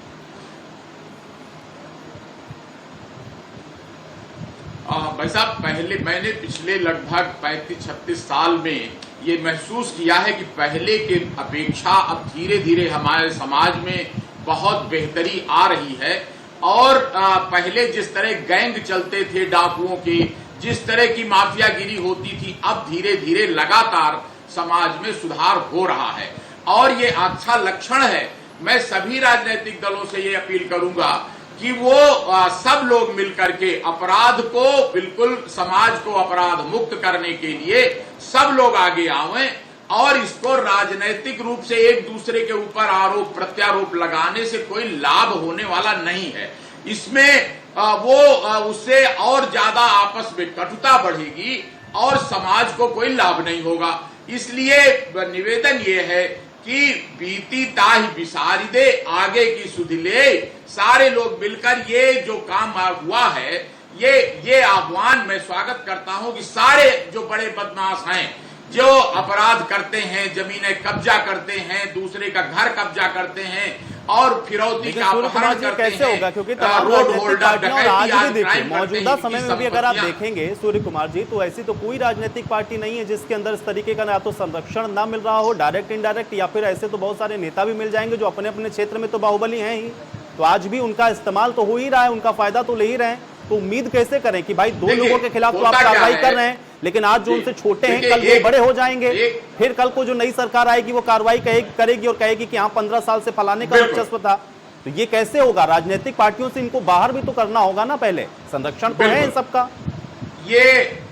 भाई साहब, पहले मैंने पिछले लगभग 35-36 साल में ये महसूस किया है कि पहले के अपेक्षा अब धीरे धीरे हमारे समाज में बहुत बेहतरी आ रही है। और पहले जिस तरह गैंग चलते थे डाकुओं के, जिस तरह की माफियागिरी होती थी, अब धीरे धीरे लगातार समाज में सुधार हो रहा है और ये अच्छा लक्षण है। मैं सभी राजनीतिक दलों से ये अपील करूंगा कि वो सब लोग मिलकर के अपराध को, बिल्कुल समाज को अपराध मुक्त करने के लिए सब लोग आगे आवें और इसको राजनीतिक रूप से एक दूसरे के ऊपर आरोप प्रत्यारोप लगाने से कोई लाभ होने वाला नहीं है। इसमें उससे और ज्यादा आपस में कटुता बढ़ेगी और समाज को कोई लाभ नहीं होगा। इसलिए निवेदन ये है कि बीती ताही बिसारी दे, आगे की सुधि ले। सारे लोग मिलकर ये जो काम हुआ है, ये आह्वान मैं स्वागत करता हूं कि सारे जो बड़े बदमाश हैं, जो अपराध करते हैं, जमीनें कब्जा करते हैं, दूसरे का घर कब्जा करते हैं और फिरौती का अपहरण करते हैं, कैसे होगा? क्योंकि रोड होल्डर आज भी देखिए मौजूदा समय में भी अगर आप देखेंगे सूर्य कुमार जी, तो ऐसी तो कोई राजनीतिक पार्टी नहीं है जिसके अंदर इस तरीके का ना तो संरक्षण ना मिल रहा हो, डायरेक्ट इनडायरेक्ट, या फिर ऐसे तो बहुत सारे नेता भी मिल जाएंगे जो अपने अपने क्षेत्र में तो बाहुबली हैं ही, तो आज भी उनका इस्तेमाल तो हो ही रहा है, उनका फायदा तो ले ही रहे हैं। तो उम्मीद कैसे करें कि भाई दो लोगों के खिलाफ तो आप कार्रवाई कर रहे हैं, लेकिन आज जो उनसे छोटे हैं कल वो बड़े हो जाएंगे, फिर कल को जो नई सरकार आएगी वो कार्रवाई करेगी और कहेगी कि हाँ 15 साल से फलाने का वर्चस्व था। तो ये कैसे होगा? राजनीतिक पार्टियों से इनको बाहर भी तो करना होगा ना, पहले संरक्षण तो है इन सबका। ये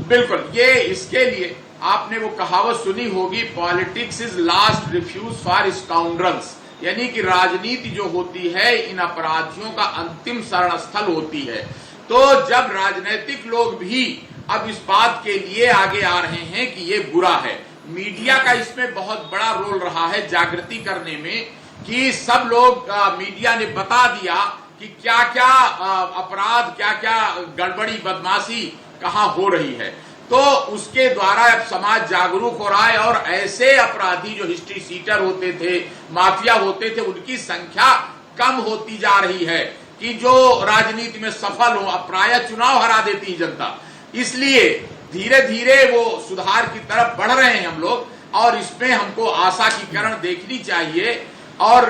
बिल्कुल, ये इसके लिए आपने वो कहावत सुनी होगी, politics is last refuge for scoundrels, यानी कि राजनीति जो होती है इन अपराधियों का अंतिम शरण स्थल होती है। तो जब राजनीतिक लोग भी अब इस बात के लिए आगे आ रहे हैं कि ये बुरा है, मीडिया का इसमें बहुत बड़ा रोल रहा है जागृति करने में, कि सब लोग मीडिया ने बता दिया कि क्या क्या अपराध, क्या क्या गड़बड़ी बदमाशी कहां हो रही है। तो उसके द्वारा अब समाज जागरूक हो रहा है और ऐसे अपराधी जो हिस्ट्री सीटर होते थे, माफिया होते थे, उनकी संख्या कम होती जा रही है कि जो राजनीति में सफल हो। अब प्रायः चुनाव हरा देती है जनता, इसलिए धीरे धीरे वो सुधार की तरफ बढ़ रहे हैं हम लोग, और इसमें हमको आशा की किरण देखनी चाहिए। और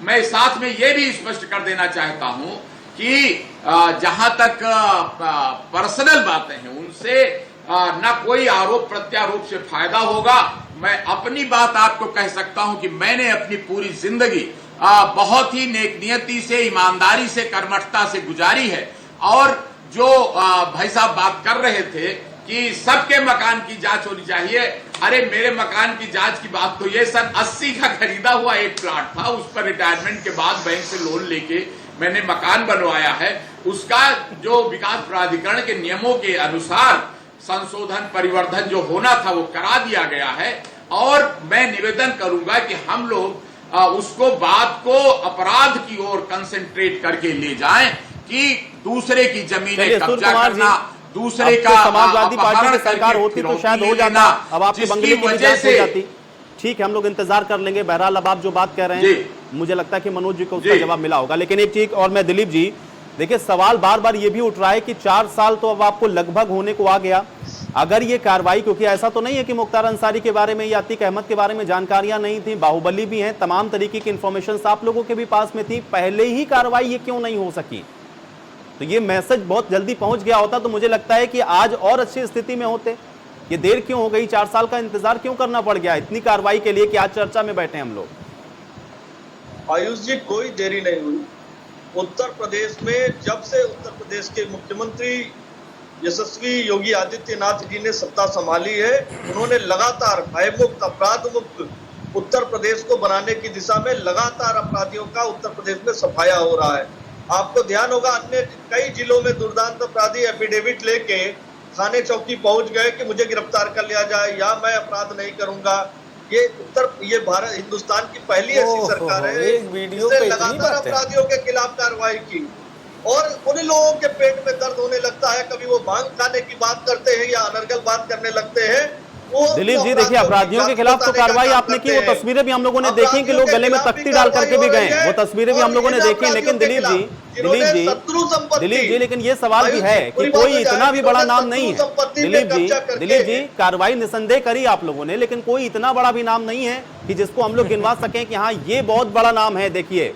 मैं साथ में ये भी स्पष्ट कर देना चाहता हूं कि जहां तक पर्सनल बातें हैं उनसे न कोई आरोप प्रत्यारोप से फायदा होगा। मैं अपनी बात आपको कह सकता हूं कि मैंने अपनी पूरी जिंदगी बहुत ही नेकनियती से, ईमानदारी से, कर्मठता से गुजारी है। और जो भाई साहब बात कर रहे थे कि सबके मकान की जांच होनी चाहिए, अरे मेरे मकान की जांच की बात तो ये सन 80 का खरीदा हुआ एक प्लाट था, उस पर रिटायरमेंट के बाद बैंक से लोन लेके मैंने मकान बनवाया है। उसका जो विकास प्राधिकरण के नियमों के अनुसार संशोधन परिवर्धन जो होना था वो करा दिया गया है। और मैं निवेदन करूंगा कि हम लोग उसको बात को अपराध की ओर कंसंट्रेट करके ले जाएं कि दूसरे की जमीनें कब्जा करना, दूसरे का समाजवादी पार्टी की सरकार होती तो शायद हो जाना, अब आपके बंगले की वजह से हो जाती। ठीक है, हम लोग इंतजार कर लेंगे। बहरहाल अब आप जो बात कह रहे हैं मुझे लगता है कि मनोज जी को उसका जवाब मिला होगा। लेकिन एक चीज और मैं, दिलीप जी, देखिए सवाल बार बार ये भी उठ रहा है कि 4 साल तो अब आपको लगभग होने को आ गया, अगर ये कार्रवाई, क्योंकि ऐसा तो नहीं है कि मुख्तार अंसारी के बारे में या अतीक अहमद के बारे में जानकारियां नहीं थी, बाहुबली भी हैं, तमाम तरीके की इंफॉर्मेशन आप लोगों के भी पास में थी, पहले ही कार्रवाई ये क्यों नहीं हो सकी? तो ये मैसेज बहुत जल्दी पहुंच गया होता तो मुझे लगता है कि आज और अच्छी स्थिति में होते। ये देर क्यों हो गई, 4 साल का इंतजार क्यों करना पड़ गया इतनी कार्रवाई के लिए कि आज चर्चा में बैठे हम लोग? आयुष जी, कोई देरी नहीं हुई। उत्तर प्रदेश में जब से उत्तर प्रदेश के मुख्यमंत्री यशस्वी योगी आदित्यनाथ जी ने सत्ता संभाली है, उन्होंने लगातार भयमुक्त, अपराध मुक्त उत्तर प्रदेश को बनाने की दिशा में लगातार अपराधियों का उत्तर प्रदेश में सफाया हो रहा है। आपको ध्यान होगा, अन्य कई जिलों में दुर्दांत अपराधी एफिडेविट लेके थाने चौकी पहुंच गए कि मुझे गिरफ्तार कर लिया जाए या मैं अपराध नहीं करूंगा। ये भारत हिंदुस्तान की पहली ऐसी सरकार है जिसने लगातार अपराधियों के खिलाफ कार्रवाई की। और उन लोगों के पेट में दर्द होने लगता है, कभी वो भांग खाने की बात करते हैं या अनर्गल बात करने लगते हैं। दिलीप जी देखिए, अपराधियों के खिलाफ तो कार्रवाई आपने की, वो तस्वीरें भी हम लोगों ने देखी कि लोग गले में तख्ती डाल करके भी गए, वो तस्वीरें भी हम लोगों ने देखी। लेकिन दिलीप जी लेकिन ये सवाल भी है कि कोई इतना भी बड़ा नाम नहीं है। दिलीप जी कार्रवाई निसंदेह करी आप लोगों ने, लेकिन कोई इतना बड़ा भी नाम नहीं है कि जिसको हम लोग गिनवा सकें कि हाँ ये बहुत बड़ा नाम है। देखिए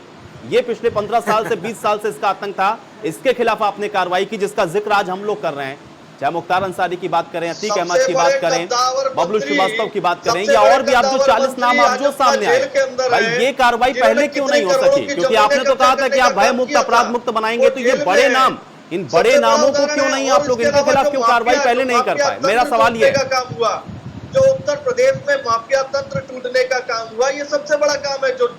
ये पिछले 15 साल से 20 साल से इसका आतंक था, इसके खिलाफ आपने कार्रवाई की जिसका जिक्र आज हम लोग कर रहे हैं। चाहे मुख्तार अंसारी की बात करें, अतीक अहमद की बात करें, बबलू श्रीवास्तव की बात करें या और भी आप जो 40 नाम आप जो सामने आए, भाई ये कार्रवाई पहले क्यों नहीं हो सकी? क्योंकि आपने तो कहा था कि आप भय मुक्त, अपराध मुक्त बनाएंगे, तो ये बड़े नाम, इन बड़े नामों को क्यों नहीं आप लोग इनके खिलाफ क्यों कार्रवाई पहले नहीं कर पाए? मेरा सवाल ये है। काम हुआ जो उत्तर प्रदेश में माफिया तंत्र टूटने का काम हुआ, ये सबसे बड़ा काम है जो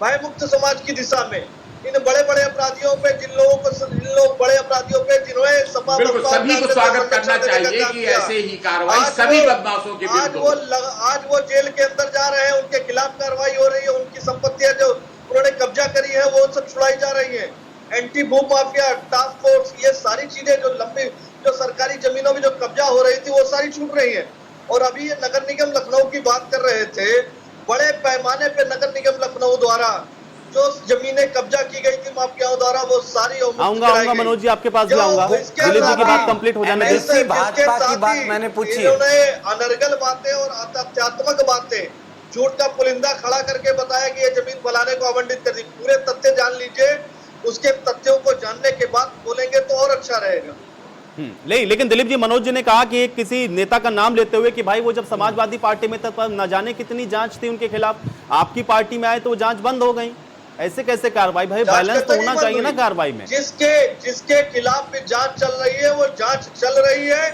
भय मुक्त समाज की दिशा में इन बड़े बड़े अपराधियों पे, जिन लोग बड़े अपराधियों पे जिन्होंने सपा सभी को स्वागत करना चाहिए कि ऐसे ही कार्रवाई सभी बदमाशों के विरुद्ध। आज वो जेल के अंदर जा रहे हैं, उनके खिलाफ कार्रवाई हो रही है, उनकी संपत्तियां जो उन्होंने कब्जा करी है वो सब छुड़ाई जा रही है। एंटी भू माफिया टास्क फोर्स, ये सारी चीजें जो लंबी जो सरकारी जमीनों में जो कब्जा हो रही थी वो सारी छूट रही है। और अभी ये नगर निगम लखनऊ की बात कर रहे थे, बड़े पैमाने पे नगर निगम लखनऊ द्वारा जो जमीनें कब्जा की गई थी माफियाओं द्वारा, वो सारी आऊंगा मनोज जी आपके पास भी आऊंगा, दिलीप जी की बात कंप्लीट हो जाने दीजिए। भाजपा की बात मैंने पूछी, इन्होंने अनर्गल बातें और तथ्यात्मक बातें, झूठ का पुलिंदा खड़ा करके बताया कि ये जमीन फलाने को आवंटित कर दी। पूरे तथ्य जान लीजिए, उसके तथ्यों को जानने के बाद बोलेंगे तो और अच्छा रहेगा। लेकिन दिलीप जी, मनोज जी ने कहा कि किसी नेता का नाम लेते हुए कि भाई वो जब समाजवादी पार्टी में था न जाने कितनी जांच थी उनके खिलाफ, आपकी पार्टी में आए तो वो जांच बंद हो गई। ऐसे कैसे कार्रवाई? भाई बैलेंस तो होना चाहिए ना कार्रवाई में। जिसके खिलाफ भी जांच चल रही है वो जांच चल रही है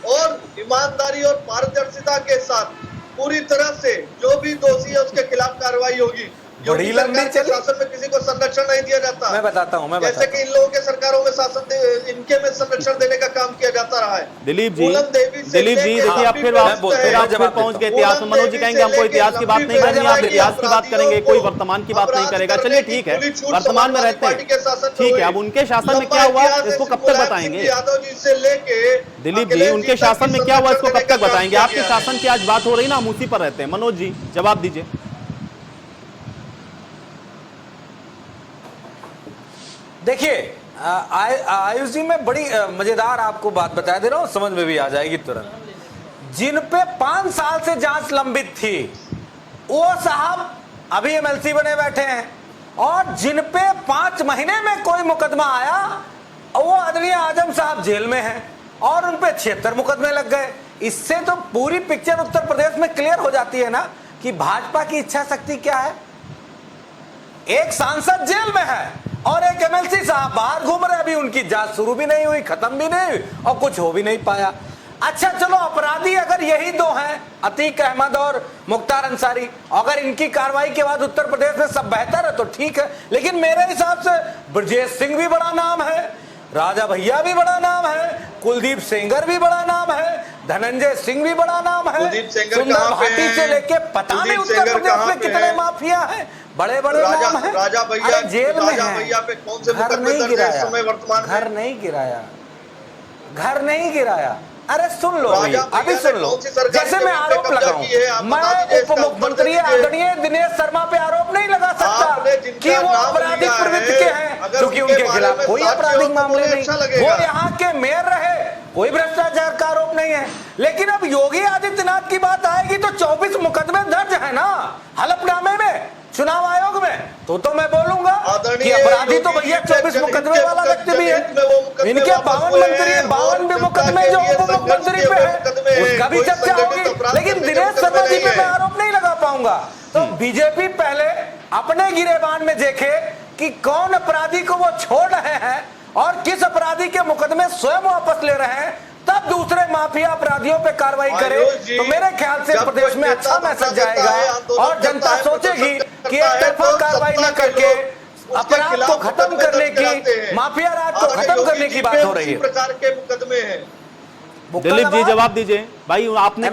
और ईमानदारी और पारदर्शिता के साथ पूरी तरह से जो भी दोषी है उसके खिलाफ कार्रवाई होगी। बड़ी लंबी शासन में किसी को संरक्षण नहीं दिया जाता। मैं बताता हूं, जैसे कि इन लोगों के सरकारों में शासन इनके में संरक्षण देने का काम किया जाता रहा है। दिलीप जी देखिए, आप फिर पहुंच गए इतिहास में। मनोज जी कहेंगे हमको इतिहास की बात नहीं करनी, आप इतिहास की बात करेंगे, कोई वर्तमान की बात नहीं करेगा। चलिए ठीक है, वर्तमान में रहते हैं, ठीक है। अब उनके शासन में क्या हुआ इसको कब तक बताएंगे? यादव जी से लेके दिलीप जी, उनके शासन में क्या हुआ इसको कब तक बताएंगे? आपके शासन की आज बात हो रही ना, हम उसी पर रहते हैं। मनोज जी जवाब दीजिए। देखिए आयुष जी, मैं बड़ी मजेदार आपको बात बता दे रहा हूं, समझ में भी आ जाएगी तुरंत। जिन पे 5 साल से जांच लंबित थी वो साहब अभी एमएलसी बने बैठे हैं, और जिन पे 5 महीने में कोई मुकदमा आया वो आदरणीय आजम साहब जेल में हैं और उन पे 76 मुकदमे लग गए। इससे तो पूरी पिक्चर उत्तर प्रदेश में क्लियर हो जाती है ना कि भाजपा की इच्छा शक्ति क्या है। एक सांसद जेल में है और एक एमएलसी साहब बाहर घूम रहे, अभी उनकी जांच शुरू भी नहीं हुई, खत्म भी नहीं हुई और कुछ हो भी नहीं पाया। अच्छा चलो, अपराधी अगर यही दो हैं, अतीक अहमद और मुख्तार अंसारी, अगर इनकी कार्रवाई के बाद उत्तर प्रदेश में सब बेहतर है तो ठीक है। लेकिन मेरे हिसाब से ब्रजेश सिंह भी बड़ा नाम है, राजा भैया भी बड़ा नाम है, कुलदीप सेंगर भी बड़ा नाम है, धनंजय सिंह भी बड़ा नाम है, सुंदर भाटी से लेके पता नहीं उत्तर प्रदेश में कितने माफिया हैं, बड़े बड़े नाम हैं। राजा भैया जेल में भैया पे कौन से घर नहीं गिराया, वर्तमान घर नहीं गिराया, घर नहीं गिराया। अरे सुन लो राजा अभी भैया सुन ने लो, कौन सी सरकारी जैसे मैं जमीन पे आरोप कब्जा लगाऊं, की है, आप बता मैं दीजिए, उप इसका मुख्यमंत्री परिचय दीजिए। आदरणीय दिनेश शर्मा पे आरोप नहीं लगा सकता आपने जिनका कि वो नाम आपराधिक लिया है, प्रवृत्ति के हैं, अगर क्योंकि उनके उनके बारे खिलाफ में कोई साक्ष्य आपराधिक हो तो मामले मुझे नहीं, अच्छा लगेगा। वो यहाँ के मेयर रहे, कोई भ्रष्टाचार का आरोप नहीं है। लेकिन अब योगी आदित्यनाथ की बात आएगी तो 24 मुकदमे दर्ज है ना हलफनामे में, चुनाव आयोग में, तो मैं बोलूंगा कि अपराधी तो भैया 24 मुकदमे वाला व्यक्ति भी है। इनके 52 मंत्री, 52 मुकदमे जो उप मुख्यमंत्री पे है, उसका भी चर्चा होगी। लेकिन दिनेश शर्मा जी पे मैं आरोप नहीं लगा पाऊंगा। तो बीजेपी पहले अपने गिरेबान में देखे कि कौन अपराधी को वो छोड़ रहे हैं और किस अपराधी के मुकदमे स्वयं वापस ले रहे हैं, तब दूसरे माफिया अपराधियों पे कार्रवाई करे तो मेरे ख्याल से प्रदेश में अच्छा मैसेज जाएगा और जनता सोचेगी कि एक तरफा कार्रवाई न करके अपराध को खत्म करने की, माफिया राज को खत्म करने की बात हो रही है। प्रकार के मुकदमे हैं। दिलीप जी जवाब दीजिए भाई। आपने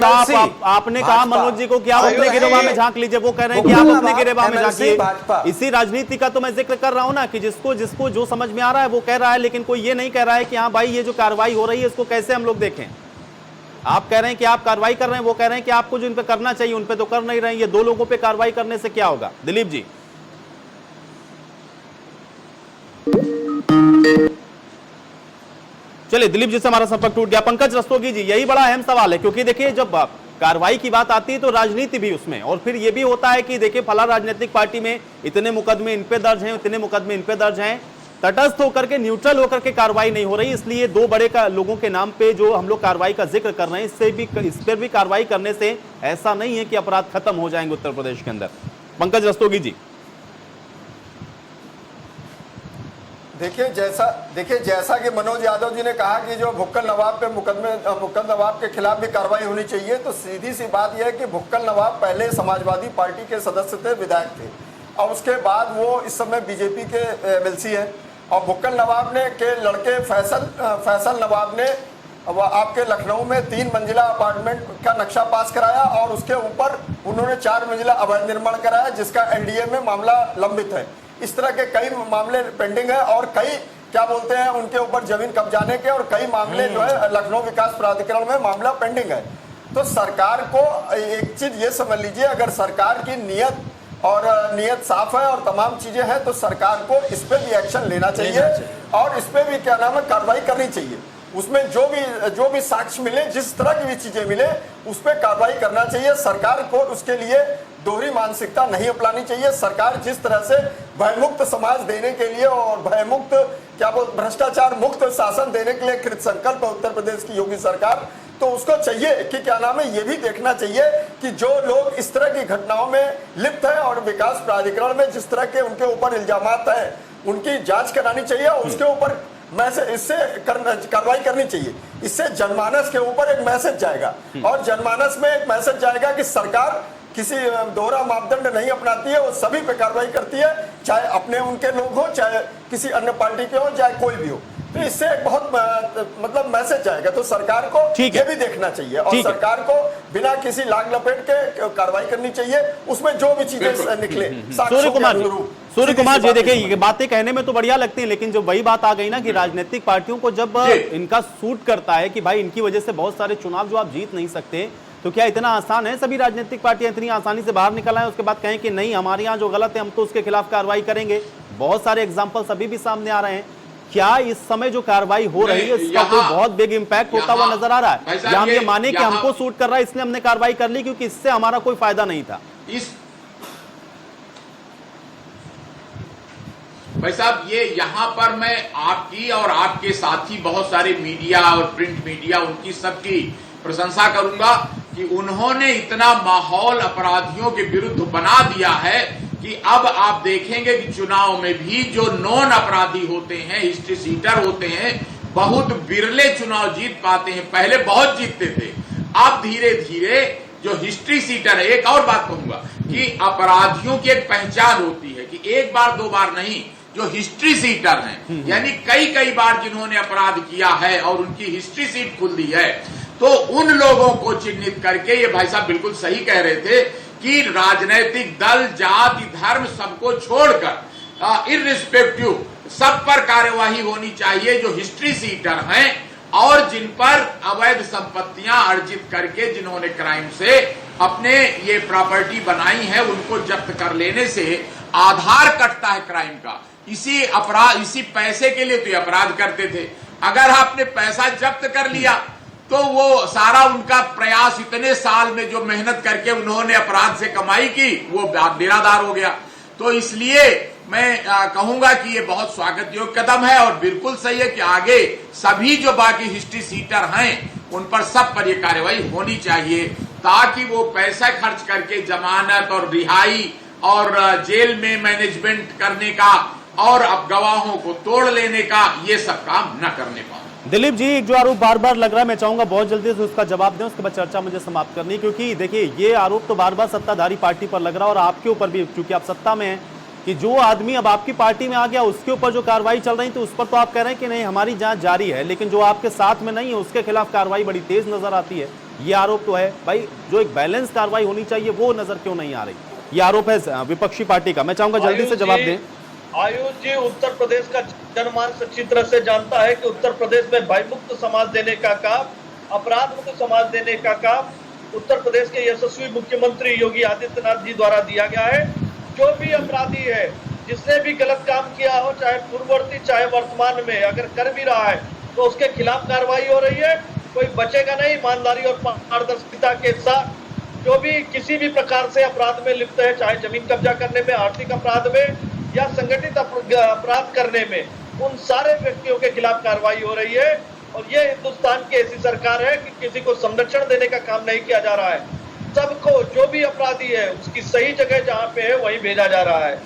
कहा मनोज जी को कि आप अपने गिरेबान में झांक लीजिए, वो कह रहे हैं कि आप अपने गिरेबान में झांकिए। इसी राजनीति का तो मैं जिक्र कर रहा हूं ना कि जिसको जो समझ में आ रहा है वो कह रहा है, लेकिन कोई ये नहीं कह रहा है कि हाँ भाई ये जो कार्रवाई हो रही है इसको कैसे हम लोग देखें। आप कह रहे हैं कि आप कार्रवाई कर रहे हैं, वो कह रहे हैं कि आपको जो इन पे करना चाहिए उन पे तो कर नहीं रहे हैं। ये दो लोगों पे कार्रवाई करने से क्या होगा दिलीप जी? चलिए दिलीप जी से हमारा संपर्क टूट गया। पंकज रस्तोगी जी, यही बड़ा अहम सवाल है, क्योंकि देखिए जब कार्रवाई की बात आती है तो राजनीति भी उसमें, और फिर ये भी होता है कि देखिए फला राजनीतिक पार्टी में इतने मुकदमे इन पे दर्ज हैं, इतने मुकदमे इन पे दर्ज हैं, तटस्थ होकर के, न्यूट्रल होकर के कार्रवाई नहीं हो रही। इसलिए दो बड़े लोगों के नाम पे जो हम लोग कार्रवाई का जिक्र कर रहे हैं, इस पर भी कार्रवाई करने से ऐसा नहीं है कि अपराध खत्म हो जाएंगे उत्तर प्रदेश के अंदर। पंकज रस्तोगी जी देखिए जैसा कि मनोज यादव जी ने कहा कि जो भुक्कल नवाब पे भुक्कल नवाब के खिलाफ भी कार्रवाई होनी चाहिए, तो सीधी सी बात यह है कि भुक्कल नवाब पहले समाजवादी पार्टी के सदस्य थे, विधायक थे, और उसके बाद वो इस समय बीजेपी के एमएलसी हैं। और भुक्कल नवाब ने के लड़के फैसल नवाब ने आपके लखनऊ में 3 मंजिला अपार्टमेंट का नक्शा पास कराया और उसके ऊपर उन्होंने 4 मंजिला अवैध निर्माण कराया, जिसका एनडीए में मामला लंबित है। इस तरह के कई मामले पेंडिंग है और कई क्या बोलते हैं उनके ऊपर जमीन कब्जाने के और कई मामले जो है लखनऊ विकास प्राधिकरण में मामला पेंडिंग है। तो सरकार को एक चीज ये समझ लीजिए, अगर सरकार की नीयत साफ है और तमाम चीजें हैं तो सरकार को इस पे भी एक्शन लेना चाहिए और इस पे भी क्या नाम है कार्रवाई करनी चाहिए। उसमें जो भी साक्ष्य मिले, जिस तरह की भी चीजें मिले, उस पर कार्रवाई करना चाहिए। सरकार को उसके लिए दोहरी मानसिकता नहीं अपनानी चाहिए। सरकार जिस तरह से भयमुक्त समाज देने के लिए और भयमुक्त भ्रष्टाचार मुक्त शासन देने के लिए कृत संकल्प है उत्तर प्रदेश की योगी सरकार, तो उसको चाहिए कि क्या नाम है ये भी देखना चाहिए कि जो लोग इस तरह की घटनाओं में लिप्त हैं और विकास प्राधिकरण में जिस तरह के उनके ऊपर इल्जामात हैं उनकी जांच करानी चाहिए और उसके ऊपर इससे कार्रवाई करनी चाहिए। इससे जनमानस के ऊपर एक मैसेज जाएगा और जनमानस में एक मैसेज जाएगा कि सरकार किसी दोहरा मापदंड नहीं अपनाती है, वो सभी पे कार्रवाई करती है, चाहे अपने उनके लोग हो, चाहे किसी अन्य पार्टी के हो, चाहे कोई भी हो। तो इससे एक बहुत मैसेज जाएगा। तो सरकार को ये भी देखना चाहिए और सरकार को बिना किसी लाग लपेट के कार्रवाई करनी चाहिए, उसमें जो भी चीजें निकले। सूर्य कुमार जी देखिए, ये बातें कहने में तो बढ़िया लगती हैं, लेकिन जब वही बात आ गई ना कि राजनीतिक पार्टियों को जब इनका सूट करता है कि भाई इनकी वजह से बहुत सारे चुनाव जो आप जीत नहीं सकते, तो क्या इतना आसान है सभी राजनीतिक पार्टियां इतनी आसानी से बाहर निकल आए उसके बाद कहें कि नहीं हमारे यहाँ जो गलत है हम तो उसके खिलाफ कार्रवाई करेंगे? बहुत सारे एग्जाम्पल्स अभी भी सामने आ रहे हैं। क्या इस समय जो कार्रवाई हो रही है इसका कोई बहुत बिग इंपैक्ट होता हुआ नजर आ रहा है, या हम ये माने कि हमको सूट कर रहा है इसलिए हमने कार्रवाई कर ली क्योंकि इससे हमारा कोई फायदा नहीं था? भाई साहब, ये यहाँ पर मैं आपकी और आपके साथी बहुत सारे मीडिया और प्रिंट मीडिया उनकी सबकी प्रशंसा करूंगा कि उन्होंने इतना माहौल अपराधियों के विरुद्ध बना दिया है कि अब आप देखेंगे कि चुनाव में भी जो नॉन अपराधी होते हैं, हिस्ट्री सीटर होते हैं, बहुत बिरले चुनाव जीत पाते हैं। पहले बहुत जीतते थे, अब धीरे धीरे जो हिस्ट्री सीटर है, एक और बात कहूंगा कि अपराधियों की एक पहचान होती है कि एक बार दो बार नहीं, जो हिस्ट्री सीटर हैं यानी कई बार जिन्होंने अपराध किया है और उनकी हिस्ट्री सीट खुल दी है, तो उन लोगों को चिन्हित करके, ये भाई साहब बिल्कुल सही कह रहे थे कि राजनीतिक दल, जाति, धर्म सबको छोड़कर इर्रिस्पेक्टिव सब पर कार्यवाही होनी चाहिए। जो हिस्ट्री सीटर हैं और जिन पर अवैध संपत्तियां अर्जित करके जिन्होंने क्राइम से अपने ये प्रॉपर्टी बनाई है उनको जब्त कर लेने से आधार कटता है क्राइम का। इसी पैसे के लिए तो ये अपराध करते थे। अगर आपने पैसा जब्त कर लिया तो वो सारा उनका प्रयास, इतने साल में जो मेहनत करके उन्होंने अपराध से कमाई की, वो निराधार हो गया। तो इसलिए मैं कहूंगा कि ये बहुत स्वागत योग्य कदम है और बिल्कुल सही है कि आगे सभी जो बाकी हिस्ट्री सीटर हैं उन पर सब पर ये कार्रवाई होनी चाहिए, ताकि वो पैसा खर्च करके जमानत और रिहाई और जेल में मैनेजमेंट करने का और अब गवाहों को तोड़ लेने का ये सब काम न करने पाए। दिलीप जी, एक जो आरोप बार बार लग रहा है, मैं चाहूंगा बहुत जल्दी से उसका जवाब दें, उसके बाद चर्चा मुझे समाप्त करनी, क्योंकि देखिए ये आरोप तो बार बार सत्ताधारी पार्टी पर लग रहा है और आपके ऊपर भी, क्योंकि आप सत्ता में हैं, कि जो आदमी अब आपकी पार्टी में आ गया उसके ऊपर जो कार्रवाई चल रही थी उस पर तो आप कह रहे हैं कि नहीं हमारी जांच जारी है, लेकिन जो आपके साथ में नहीं है उसके खिलाफ कार्रवाई बड़ी तेज नजर आती है। ये आरोप तो है भाई, जो एक बैलेंस कार्रवाई होनी चाहिए वो नजर क्यों नहीं आ रही? ये आरोप है विपक्षी पार्टी का। मैं चाहूंगा जल्दी से जवाब दें। आयुष जी उत्तर प्रदेश का जनमानस अच्छी तरह से जानता है कि उत्तर प्रदेश में भय मुक्त समाज देने का काम, अपराध मुक्त समाज देने का काम उत्तर प्रदेश के यशस्वी मुख्यमंत्री योगी आदित्यनाथ जी द्वारा दिया गया है। जो भी अपराधी है, जिसने भी गलत काम किया हो, चाहे पूर्ववर्ती चाहे वर्तमान में, अगर कर भी रहा है तो उसके खिलाफ कार्रवाई हो रही है। कोई बचेगा नहीं। ईमानदारी और पारदर्शिता के साथ जो भी किसी भी प्रकार से अपराध में लिप्त है, चाहे जमीन कब्जा करने में, आर्थिक अपराध में या संगठित अपराध करने में, उन सारे व्यक्तियों के खिलाफ कार्रवाई हो रही है। और ये हिंदुस्तान की ऐसी सरकार है कि किसी को संरक्षण देने का काम नहीं किया जा रहा है। सबको, जो भी अपराधी है उसकी सही जगह जहां पे है वहीं भेजा जा रहा है।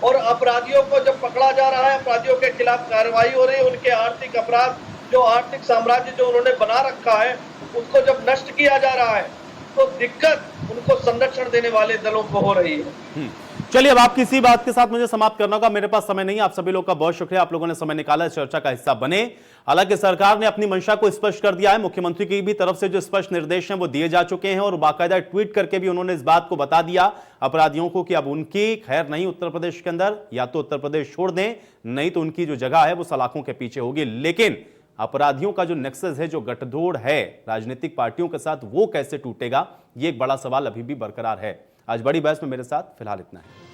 और अपराधियों को जब पकड़ा जा रहा है, अपराधियों के खिलाफ कार्रवाई हो रही है, उनके आर्थिक अपराध, जो आर्थिक साम्राज्य जो उन्होंने बना रखा है उसको जब नष्ट किया जा रहा है तो दिक्कत उनको संरक्षण देने वाले दलों को हो रही है। चलिए, अब आप किसी बात के साथ मुझे समाप्त करना होगा, मेरे पास समय नहीं है। आप सभी लोग का बहुत शुक्रिया, आप लोगों ने समय निकाला, चर्चा का हिस्सा बने। हालांकि सरकार ने अपनी मंशा को स्पष्ट कर दिया है, मुख्यमंत्री की भी तरफ से जो स्पष्ट निर्देश हैं वो दिए जा चुके हैं और बाकायदा ट्वीट करके भी उन्होंने इस बात को बता दिया अपराधियों को कि अब उनकी खैर नहीं उत्तर प्रदेश के अंदर, या तो उत्तर प्रदेश छोड़ दें, नहीं तो उनकी जो जगह है वो सलाखों के पीछे होगी। लेकिन अपराधियों का जो नेक्सस है, जो गठजोड़ है राजनीतिक पार्टियों के साथ, वो कैसे टूटेगा, ये एक बड़ा सवाल अभी भी बरकरार है। आज बड़ी बहस में मेरे साथ फिलहाल इतना है।